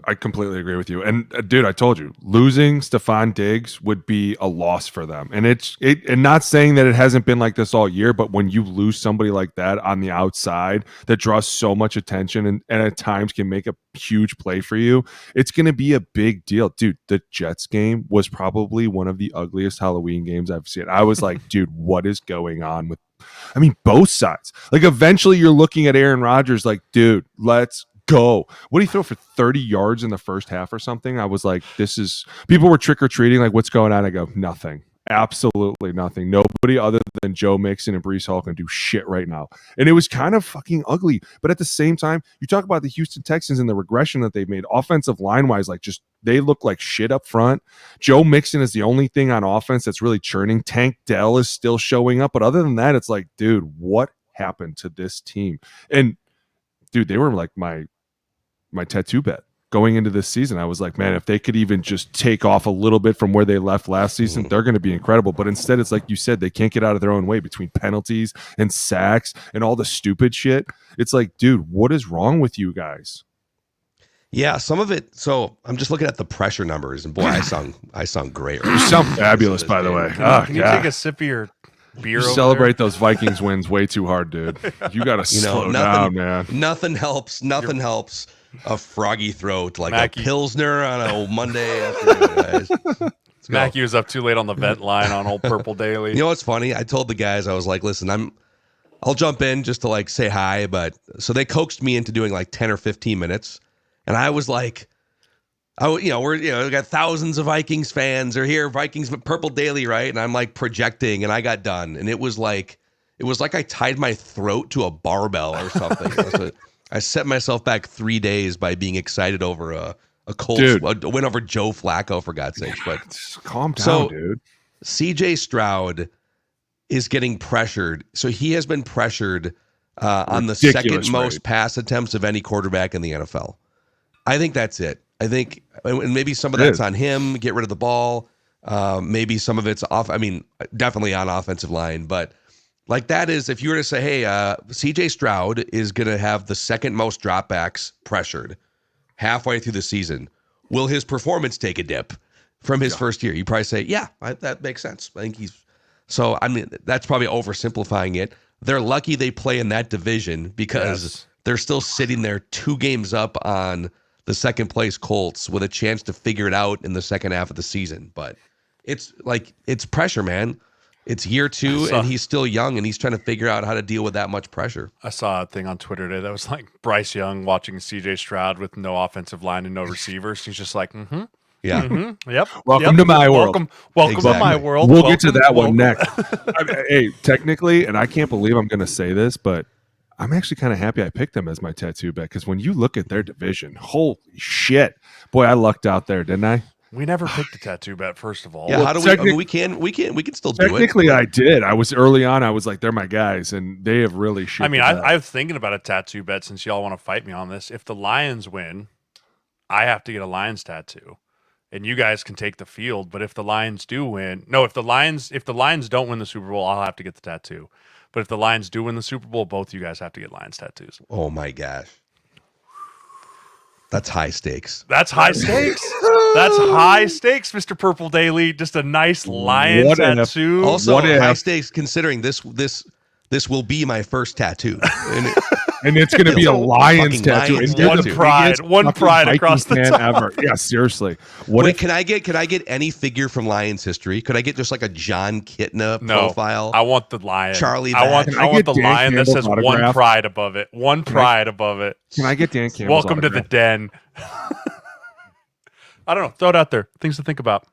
I completely agree with you. And dude, I told you, losing Stephon Diggs would be a loss for them. And and not saying that it hasn't been like this all year, but when you lose somebody like that on the outside that draws so much attention and at times can make a huge play for you, it's going to be a big deal. Dude, the Jets game was probably one of the ugliest Halloween games I've seen. I was like, dude, what is going on with, I mean, both sides. Like eventually you're looking at Aaron Rodgers like, dude, let's go. What did he throw for 30 yards in the first half or something? I was like, people were trick-or-treating, like, what's going on? I go, nothing. Absolutely nothing. Nobody other than Joe Mixon and Breece Hall can do shit right now. And it was kind of fucking ugly. But at the same time, you talk about the Houston Texans and the regression that they've made offensive line-wise, like just they look like shit up front. Joe Mixon is the only thing on offense that's really churning. Tank Dell is still showing up. But other than that, it's like, dude, what happened to this team? And dude, they were like my tattoo bet going into this season. I was like, man, if they could even just take off a little bit from where they left last season, they're going to be incredible. But instead, it's like you said, they can't get out of their own way between penalties and sacks and all the stupid shit. It's like, dude, what is wrong with you guys? Yeah, some of it. So I'm just looking at the pressure numbers, and boy, I sound great. You sound fabulous, by the way. Can you take a sip of your beer? You celebrate those Vikings wins way too hard, dude. You got to slow down, man. Nothing helps. Nothing helps a froggy throat like Mackey. a Pilsner on a Monday afternoon, guys. Mackey was up too late on the vent line on Old Purple Daily. You know what's funny? I told the guys, I was like, listen, I'll jump in just to like say hi, but so they coaxed me into doing like 10 or 15 minutes. And I was like, we got thousands of Vikings fans are here, Vikings Purple Daily, right? And I'm like projecting, and I got done, and it was like I tied my throat to a barbell or something. I set myself back 3 days by being excited over a win over Joe Flacco, for God's sake. But calm down, dude. CJ Stroud is getting pressured, so he has been pressured on the second most pass attempts of any quarterback in the NFL. I think that's it. I think, and maybe some of that's on him, get rid of the ball. Maybe some of it's off. I mean, definitely on offensive line. But like that is, if you were to say, hey, CJ Stroud is going to have the second most dropbacks pressured halfway through the season, will his performance take a dip from his first year? You probably say, yeah, that makes sense. I think so I mean, that's probably oversimplifying it. They're lucky they play in that division because they're still sitting there 2 games up on the second place Colts with a chance to figure it out in the second half of the season. But it's pressure, man. It's year 2 and he's still young and he's trying to figure out how to deal with that much pressure. I saw a thing on Twitter today that was like Bryce Young watching CJ Stroud with no offensive line and no receivers. He's just like, yep. Welcome to my world. Welcome to my world. We'll get to that one next. Hey, technically, and I can't believe I'm going to say this, but I'm actually kind of happy I picked them as my tattoo bet because when you look at their division, holy shit, boy, I lucked out there, didn't I? We never picked a tattoo bet, first of all. Yeah, how do we? I mean, we can still do it. Technically, I did. I was early on. I was like, they're my guys, and they have really. I mean, I was thinking about a tattoo bet since y'all want to fight me on this. If the Lions win, I have to get a Lions tattoo, and you guys can take the field. But if the Lions do win, if the Lions don't win the Super Bowl, I'll have to get the tattoo. But if the Lions do win the Super Bowl, both you guys have to get Lions tattoos. Oh my gosh. That's high stakes. That's high stakes. That's high stakes, Mr. Purple Daily. Just a nice lion tattoo. Also high stakes considering this will be my first tattoo. And it's going to be a Lions tattoo. One pride across the top. Ever. Yeah, seriously. Can I get any figure from Lions history? Could I get just like a John Kitna profile? I want the lion. Charlie. I want the lion that says autograph? one pride above it. One pride above it. Can I get Dan Campbell's Welcome autograph? to the den. I don't know. Throw it out there. Things to think about.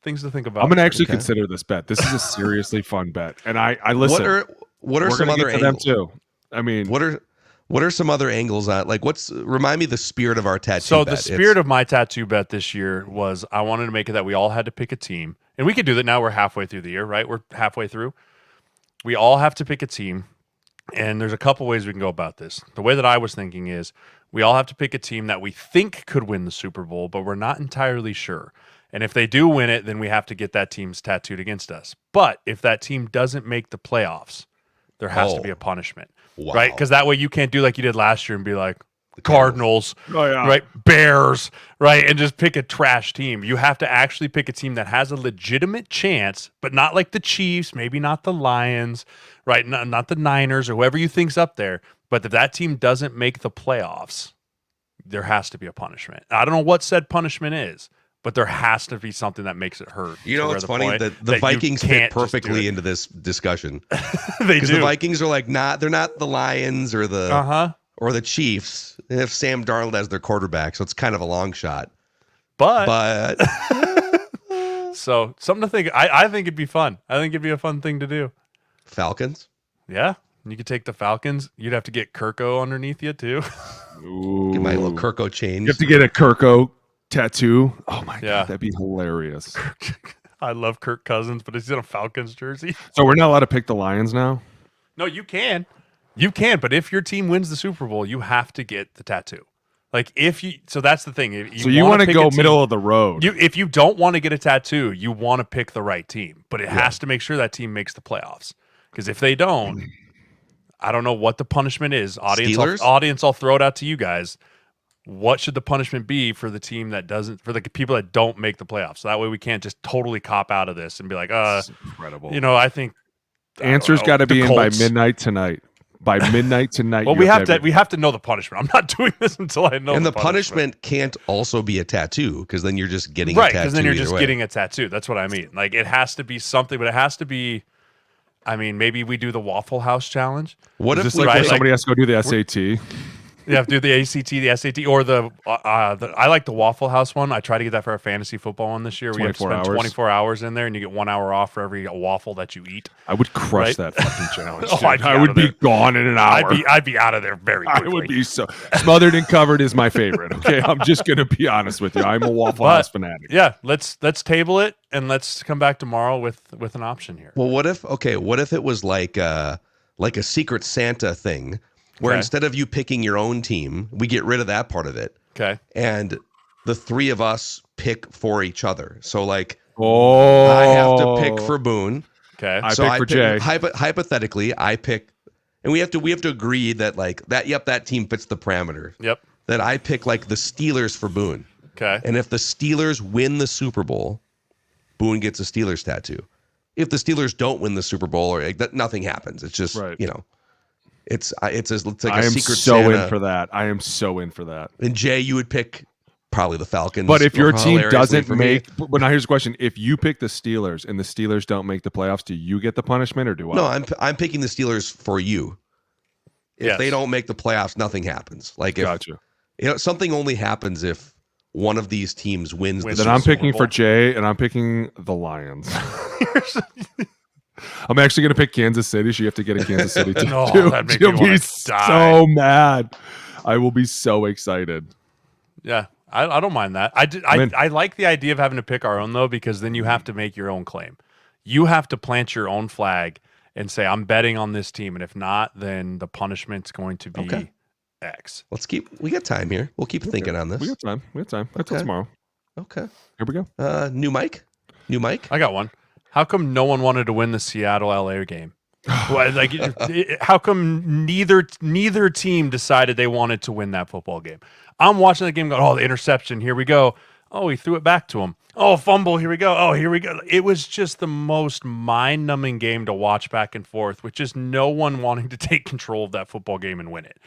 I'm going to actually consider this bet. This is a seriously fun bet. And I listen. What are some other angles? Them too. I mean, what What are some other angles on? Like, remind me the spirit of our tattoo. So bet. the spirit of my tattoo bet this year was I wanted to make it that we all had to pick a team, and we could do that now. We're halfway through the year, right? We're halfway through. We all have to pick a team, and there's a couple ways we can go about this. The way that I was thinking is we all have to pick a team that we think could win the Super Bowl, but we're not entirely sure. And if they do win it, then we have to get that team's tattooed against us. But if that team doesn't make the playoffs, there has to be a punishment, right? Because that way you can't do like you did last year and be like, Cardinals, right? Bears, right? And just pick a trash team. You have to actually pick a team that has a legitimate chance, but not like the Chiefs, maybe not the Lions, right? Not the Niners or whoever you think's up there. But if that team doesn't make the playoffs, there has to be a punishment. I don't know what said punishment is, but there has to be something that makes it hurt. You know, it's funny that the Vikings fit perfectly into this discussion. They do. The Vikings are like they're not the Lions or the or the Chiefs. They have Sam Darnold as their quarterback, so it's kind of a long shot. But so something to think. I think it'd be fun. I think it'd be a fun thing to do. Falcons? Yeah. You could take the Falcons. You'd have to get Kirko underneath you too. Ooh. Get my little Kirko change. You have to get a Kirko tattoo. Oh my God, that'd be hilarious. I love Kirk Cousins, but he's in a Falcons jersey. So we're not allowed to pick the Lions now? No, you can. You can, but if your team wins the Super Bowl, you have to get the tattoo. Like so that's the thing. You want to go middle of the road. If you don't want to get a tattoo, you want to pick the right team, but it has to make sure that team makes the playoffs. Because if they don't, I don't know what the punishment is. Audience, I'll throw it out to you guys. What should the punishment be for the team that doesn't, for the people that don't make the playoffs? So that way we can't just totally cop out of this and be like, incredible. I think answer's got to be in by midnight tonight. By midnight tonight. Well, we have to know the punishment. I'm not doing this until I know. And the punishment can't also be a tattoo, because then you're just getting a tattoo. Because then you're just getting a tattoo. That's what I mean. Like, it has to be something, but it has to be. I mean, maybe we do the Waffle House challenge. What if where somebody has to go do the SAT? You have to do the ACT, the SAT, or the I like the Waffle House one. I try to get that for our fantasy football one this year. We have to spend 24 hours in there, and you get 1 hour off for every waffle that you eat. I would crush that fucking challenge. I would be gone in an hour. I'd be out of there very quickly. I would be so smothered and covered is my favorite. Okay, I'm just gonna be honest with you. I'm a Waffle House fanatic. Yeah, let's table it and let's come back tomorrow with an option here. Well, what if it was like a Secret Santa thing? Where instead of you picking your own team, we get rid of that part of it. Okay. And the three of us pick for each other. So like, I have to pick for Boone. Okay. I pick for Jay. Hypothetically, I pick, and we have to agree that like that. Yep, that team fits the parameter. Yep. That I pick like the Steelers for Boone. Okay. And if the Steelers win the Super Bowl, Boone gets a Steelers tattoo. If the Steelers don't win the Super Bowl, or like, nothing happens. It's just It's like a Secret Santa. I am so in for that. I am so in for that. And Jay, you would pick probably the Falcons. But if your team doesn't make, but now here's the question: if you pick the Steelers and the Steelers don't make the playoffs, do you get the punishment or do I? No, I'm picking the Steelers for you. If they don't make the playoffs, nothing happens. Like gotcha. Something only happens if one of these teams wins. Then I'm picking for Jay, and I'm picking the Lions. I'm actually going to pick Kansas City, so you have to get a Kansas City team. That'd make me want to die. So mad. I will be so excited. Yeah, I don't mind that. I like the idea of having to pick our own, though, because then you have to make your own claim. You have to plant your own flag and say, I'm betting on this team, and if not, then the punishment's going to be X. We got time here. We'll keep thinking on this. We got time. Until tomorrow. Okay. Here we go. New mic? I got one. How come no one wanted to win the Seattle-LA game? How come neither team decided they wanted to win that football game? I'm watching the game going, the interception, here we go. Oh, he threw it back to him. Oh, fumble, here we go. Oh, here we go. It was just the most mind-numbing game to watch back and forth, with just no one wanting to take control of that football game and win it.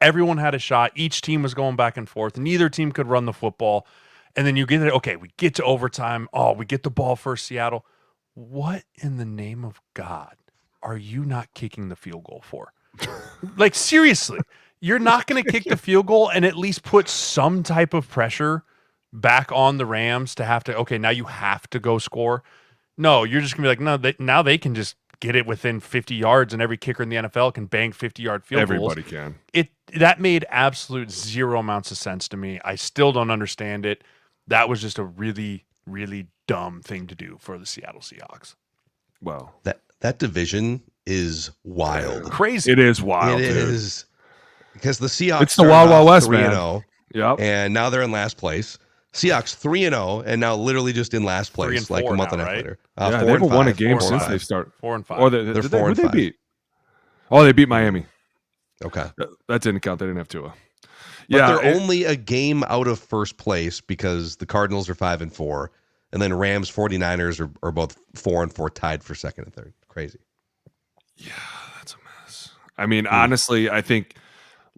Everyone had a shot. Each team was going back and forth. Neither team could run the football. And then you get it. Okay, we get to overtime. Oh, we get the ball for Seattle. What in the name of God are you not kicking the field goal for? Like, seriously, you're not going to kick the field goal and at least put some type of pressure back on the Rams to have to, now you have to go score. No, you're just going to be like, no, now they can just get it within 50 yards, and every kicker in the NFL can bang 50-yard field goals. Everybody can. That made absolute zero amounts of sense to me. I still don't understand it. That was just a really, really dumb thing to do for the Seattle Seahawks. Well, that division is wild. Crazy. It is wild. It is because the Seahawks. It's the Wild Wild West, man. 3-0, yep. And now they're in last place. Seahawks 3-0, and now literally just in last place, like a month and a half later. They haven't won a game since they started. 4-5. Or they're 4-5. Who they beat? Oh, they beat Miami. Okay, that didn't count. They didn't have Tua. But they're only a game out of first place because the Cardinals are 5-4, and then Rams 49ers are both 4-4, tied for second and third. Crazy. Yeah, that's a mess. I mean, honestly, I think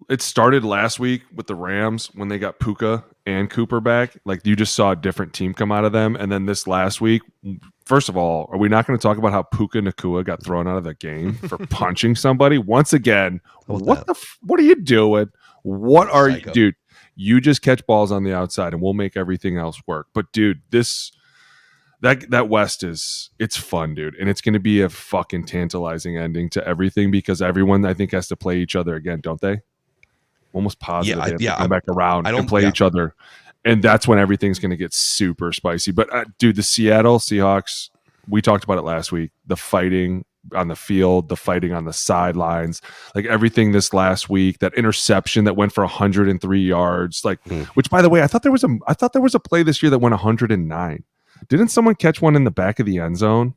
it started last week with the Rams when they got Puka and Cooper back. Like, you just saw a different team come out of them. And then this last week, first of all, are we not going to talk about how Puka Nacua got thrown out of the game for punching somebody? Once again, what are you doing? What are you, dude? You just catch balls on the outside and we'll make everything else work. But dude, that West it's fun, dude. And it's going to be a fucking tantalizing ending to everything because everyone, I think, has to play each other again, don't they? Almost positive they have to come back around and play each other. And that's when everything's going to get super spicy. But dude, the Seattle Seahawks, we talked about it last week, the fighting on the field, the fighting on the sidelines, like everything this last week, that interception that went for 103 yards, like which, by the way, I thought there was a play this year that went 109. Didn't someone catch one in the back of the end zone?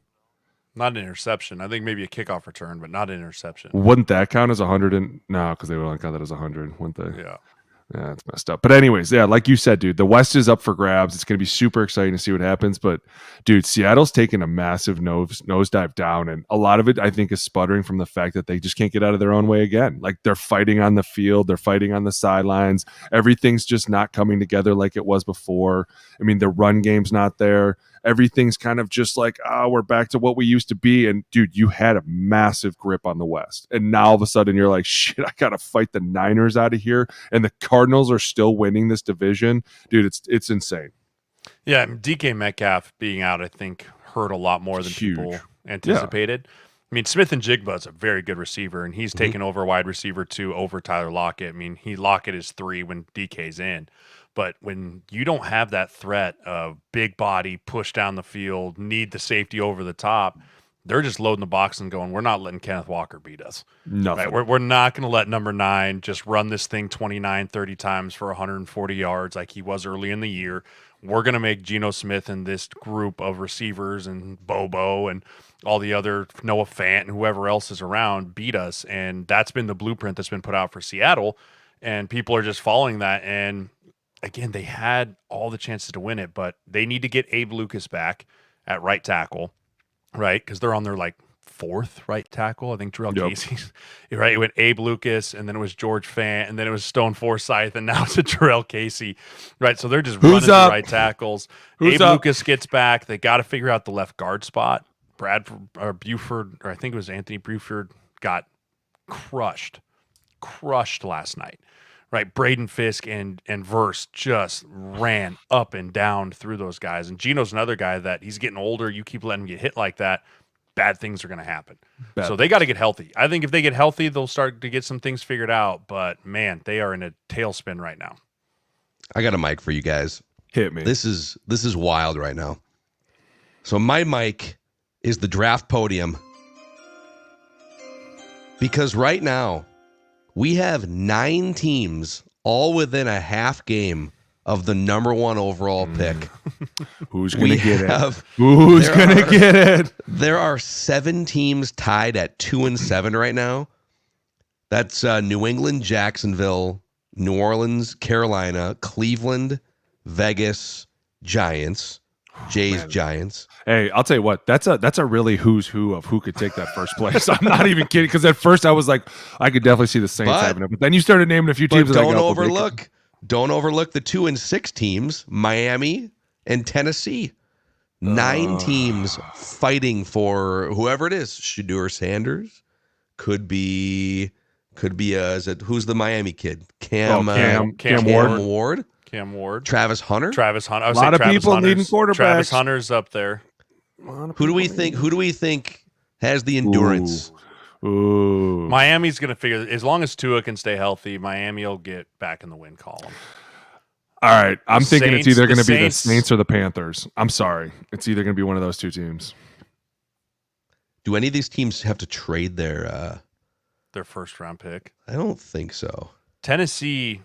Not an interception. I think maybe a kickoff return, but not an interception. Wouldn't that count as 100? No, because they would only count that as 100, wouldn't they? Yeah. Yeah, it's messed up. But anyways, yeah, like you said, dude, the West is up for grabs. It's going to be super exciting to see what happens. But, dude, Seattle's taking a massive nosedive down. And a lot of it, I think, is sputtering from the fact that they just can't get out of their own way again. Like, they're fighting on the field. They're fighting on the sidelines. Everything's just not coming together like it was before. I mean, the run game's not there. Everything's kind of just like, we're back to what we used to be. And, dude, you had a massive grip on the West. And now all of a sudden you're like, shit, I got to fight the Niners out of here. And the Cardinals are still winning this division. Dude, it's insane. Yeah, DK Metcalf being out, I think, hurt a lot more than people anticipated. Yeah. I mean, Smith and Jigba is a very good receiver, and he's taken over wide receiver 2 over Tyler Lockett. I mean, Lockett is 3 when DK's in. But when you don't have that threat of big body, push down the field, need the safety over the top, they're just loading the box and going, we're not letting Kenneth Walker beat us. Nothing. Right? We're not going to let number 9 just run this thing 29, 30 times for 140 yards like he was early in the year. We're going to make Geno Smith and this group of receivers and Bobo and all the other Noah Fant and whoever else is around beat us. And that's been the blueprint that's been put out for Seattle. And people are just following that. And again, they had all the chances to win it, but they need to get Abe Lucas back at right tackle, right? Because they're on their 4th right tackle. I think Terrell Casey's right. It went Abe Lucas, and then it was George Fant, and then it was Stone Forsythe, and now it's a Terrell Casey, right? So they're just running the right tackles. Abe Lucas gets back. They got to figure out the left guard spot. Buford, or I think it was Anthony Buford, got crushed last night. Right, Braden Fisk and Verse just ran up and down through those guys. And Geno's another guy that he's getting older. You keep letting him get hit like that, bad things are going to happen. So they got to get healthy. I think if they get healthy, they'll start to get some things figured out. But, man, they are in a tailspin right now. I got a mic for you guys. Hit me. This is wild right now. So my mic is the draft podium. Because right now, we have 9 teams all within a half game of the number 1 overall pick. Who's going to get it? Who's going to get it? There are 7 teams tied at 2-7 right now. That's New England, Jacksonville, New Orleans, Carolina, Cleveland, Vegas, Giants, Jays, Giants. Hey, I'll tell you what, that's a really who's who of who could take that first place. I'm not even kidding, because at first I was like, I could definitely see the Saints having it, but then you started naming a few teams. Don't overlook the 2-6 teams, Miami and Tennessee. 9 teams fighting for whoever it is. Shedeur Sanders could be who's the Miami kid? Cam Ward. Cam Ward. Travis Hunter. A lot of people needing quarterbacks. Travis Hunter's up there. Who do we think has the endurance. Ooh. Miami's going to figure, as long as Tua can stay healthy, Miami will get back in the win column. All right. I'm thinking it's either going to be the Saints Saints or the Panthers. I'm sorry. It's either going to be one of those two teams. Do any of these teams have to trade their first round pick? I don't think so. Tennessee's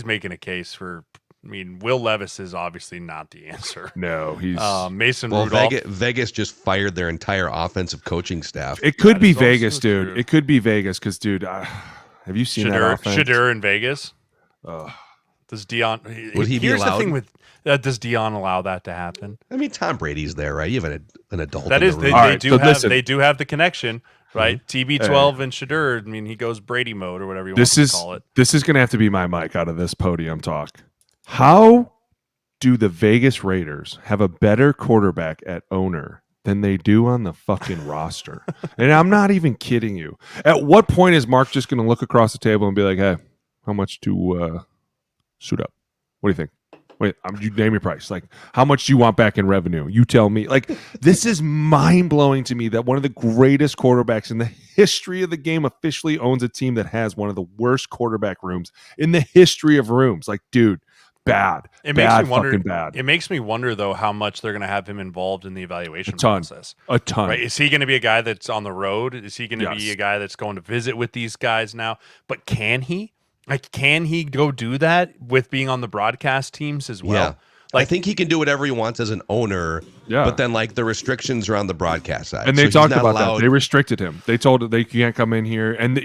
making a case for, I mean, Will Levis is obviously not the answer. No, he's Mason Well, Rudolph. Vegas just fired their entire offensive coaching staff. It could be is also Vegas, dude. true. It could be Vegas because, dude, have you seen that offense? Shadur in Vegas. Does Dion? Would he be Here's allowed? the thing with does Dion allow that to happen? I mean, Tom Brady's there, right? You have an adult. That in is, the they, room. All they right, do so have listen. they do have the connection, right? TB12 and Shadur. I mean, he goes Brady mode or whatever you want to call it. This is going to have to be my mic out of this podium talk. How do the Vegas Raiders have a better quarterback at owner than they do on the fucking roster? And I'm not even kidding you. At what point is Mark just going to look across the table and be like, hey, how much to suit up? What do you think? Wait, you name your price. Like, how much do you want back in revenue? You tell me. Like, this is mind-blowing to me that one of the greatest quarterbacks in the history of the game officially owns a team that has one of the worst quarterback rooms in the history of rooms. Like, dude, bad. It makes me wonder. Fucking bad. It makes me wonder though how much they're going to have him involved in the evaluation A ton. process. A ton. Right? Is he going to be a guy that's on the road? Is he going to be Yes. a guy that's going to visit with these guys now? But can he? Like, can he go do that with being on the broadcast teams as well? Yeah. Like, I think he can do whatever he wants as an owner. Yeah. But then, like, the restrictions are on the broadcast side. And So they he's talked not about allowed- that. They restricted him. They told him they can't come in here. And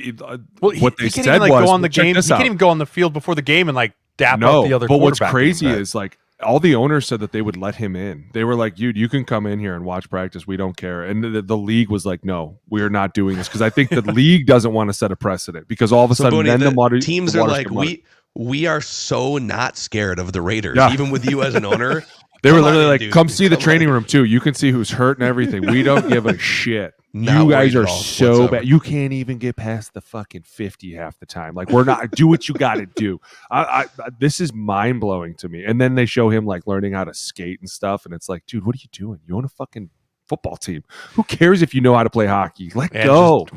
well, what they he can't said even, like, was, go on the check game. He this can't out. even go on the field before the game and like dap No, up the other. but what's quarterback. crazy Right. is like all the owners said that they would let him in. They were like, dude, you can come in here and watch practice. We don't care. And the league was like, no, we're not doing this because I think the league doesn't want to set a precedent because all of a So, sudden Boone, then the teams the are waters like, get muddy. we are so not scared of the Raiders, Yeah. even with you as an owner. They were Come on literally in, like, dude. come see the Come training on. room too. You can see who's hurt and everything. We don't give a shit. Not You guys worried are at all so whatsoever. bad. You can't even get past the fucking 50 half the time. Like we're not. Do what you got to do. I this is mind blowing to me. And then they show him like learning how to skate and stuff, and it's like, dude, what are you doing? You own a fucking football team. Who cares if you know how to play hockey? Let And go.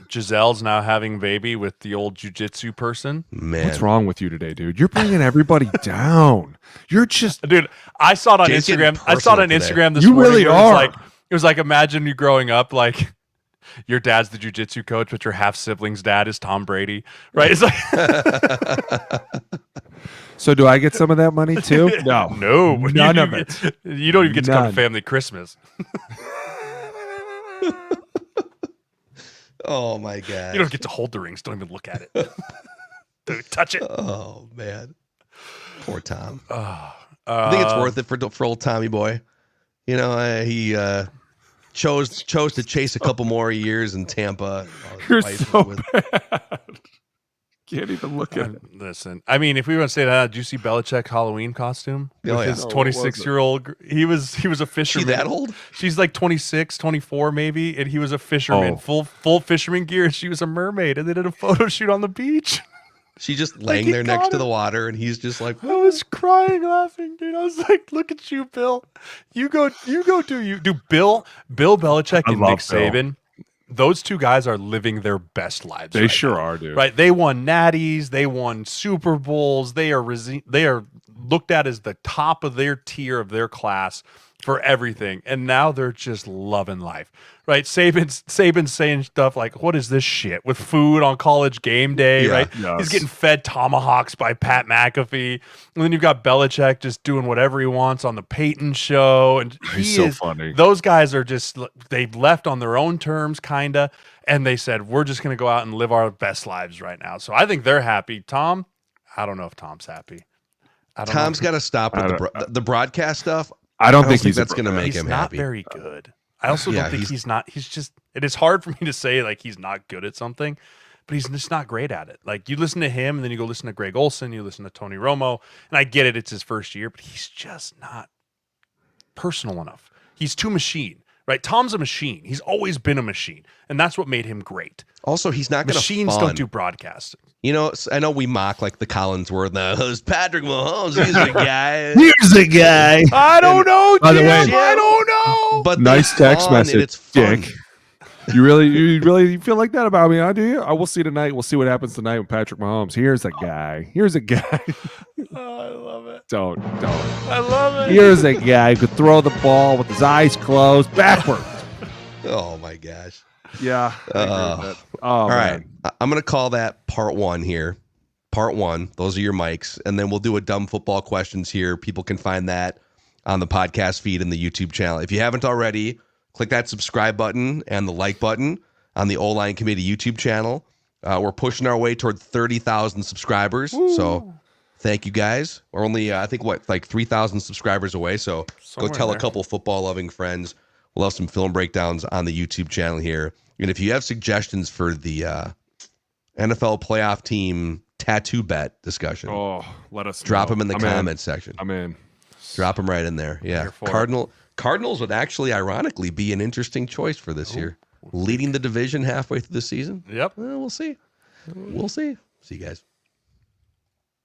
Giselle's now having a baby with the old jiu-jitsu person. Man, What's wrong with you today, dude? You're bringing everybody down. You're just. Dude, I saw it on Jay's getting Instagram. I saw it on personal today. Instagram this You morning. really where are. It was like imagine you growing up like your dad's the jiu-jitsu coach, but your half sibling's dad is Tom Brady, right? It's like So do I get some of that money too? No, no, none of it. You don't even get to come to None. family Christmas. oh my god, You don't get to hold the rings. Don't even look at it. Don't touch it. Oh man, poor Tom. Uh, I think it's worth it for old Tommy boy. You know, he chose to chase a couple more years in Tampa. You're Wife so was- bad. Can't even look at it. Listen, I mean, if we want to say that, did you see Belichick Halloween costume Oh, with yeah. his Oh, what was it? 26-year-old? He was a She fisherman. that old? She's like 26, 24 maybe, and he was a fisherman, Oh. full fisherman gear, and she was a mermaid, and they did a photo shoot on the beach. She's just laying he there next got to him. the water, and he's just like, I was crying laughing, dude. I was like, "Look at you, Bill. You go do you." Dude, Bill Belichick I and love Nick Saban. Those two guys are living their best lives. They right sure now. are, dude. Right? They won natties. They won Super Bowls. They are looked at as the top of their tier of their class for everything. And now they're just loving life. Right? Saban's saying stuff like, "What is this shit?" with food on college game day. Yeah. Right? Yes. He's getting fed tomahawks by Pat McAfee. And then you've got Belichick just doing whatever he wants on the Peyton show. And He's so funny. Those guys are just, they've left on their own terms, kind of. And they said, we're just going to go out and live our best lives right now. So I think they're happy. Tom, I don't know if Tom's happy. Tom's got to stop with the broadcast stuff. I don't think that's going to make He's him not happy. very good. I also Yeah, don't think he's not. He's just. It is hard for me to say like he's not good at something, but he's just not great at it. Like you listen to him, and then you go listen to Greg Olson, you listen to Tony Romo, and I get it. It's his first year, but he's just not personal enough. He's too machine, right? Tom's a machine. He's always been a machine, and that's what made him great. Also, he's not going to Machines fun. don't do broadcasting. You know, I know we mock like the Collinsworth. Who's Patrick Mahomes? He's the guy. Here's the guy. I don't know, By the Jim. way- I don't know. But Nice they're text fun, and message, it's fun. Dick. You really feel like that about me, huh? Do you? I will see tonight. We'll see what happens tonight with Patrick Mahomes. Here's a guy. Oh, I love it. Don't. I love it. Here's a guy who could throw the ball with his eyes closed backwards. Oh my gosh. Yeah. I agree with that. All right. Man. I'm going to call that part 1 here. Part 1. Those are your mics. And then we'll do a dumb football questions here. People can find that on the podcast feed and the YouTube channel. If you haven't already, click that subscribe button and the like button on the O-Line Committee YouTube channel. We're pushing our way toward 30,000 subscribers. Ooh. So thank you guys. We're only, I think, 3,000 subscribers away. So go tell a couple football-loving friends. We'll have some film breakdowns on the YouTube channel here. And if you have suggestions for the NFL playoff team tattoo bet discussion, let us drop know. them in the comments section. I'm in. Drop them right in there. Yeah. Cardinals would actually, ironically, be an interesting choice for this year. Leading the division halfway through the season. Yep. We'll see. See you guys.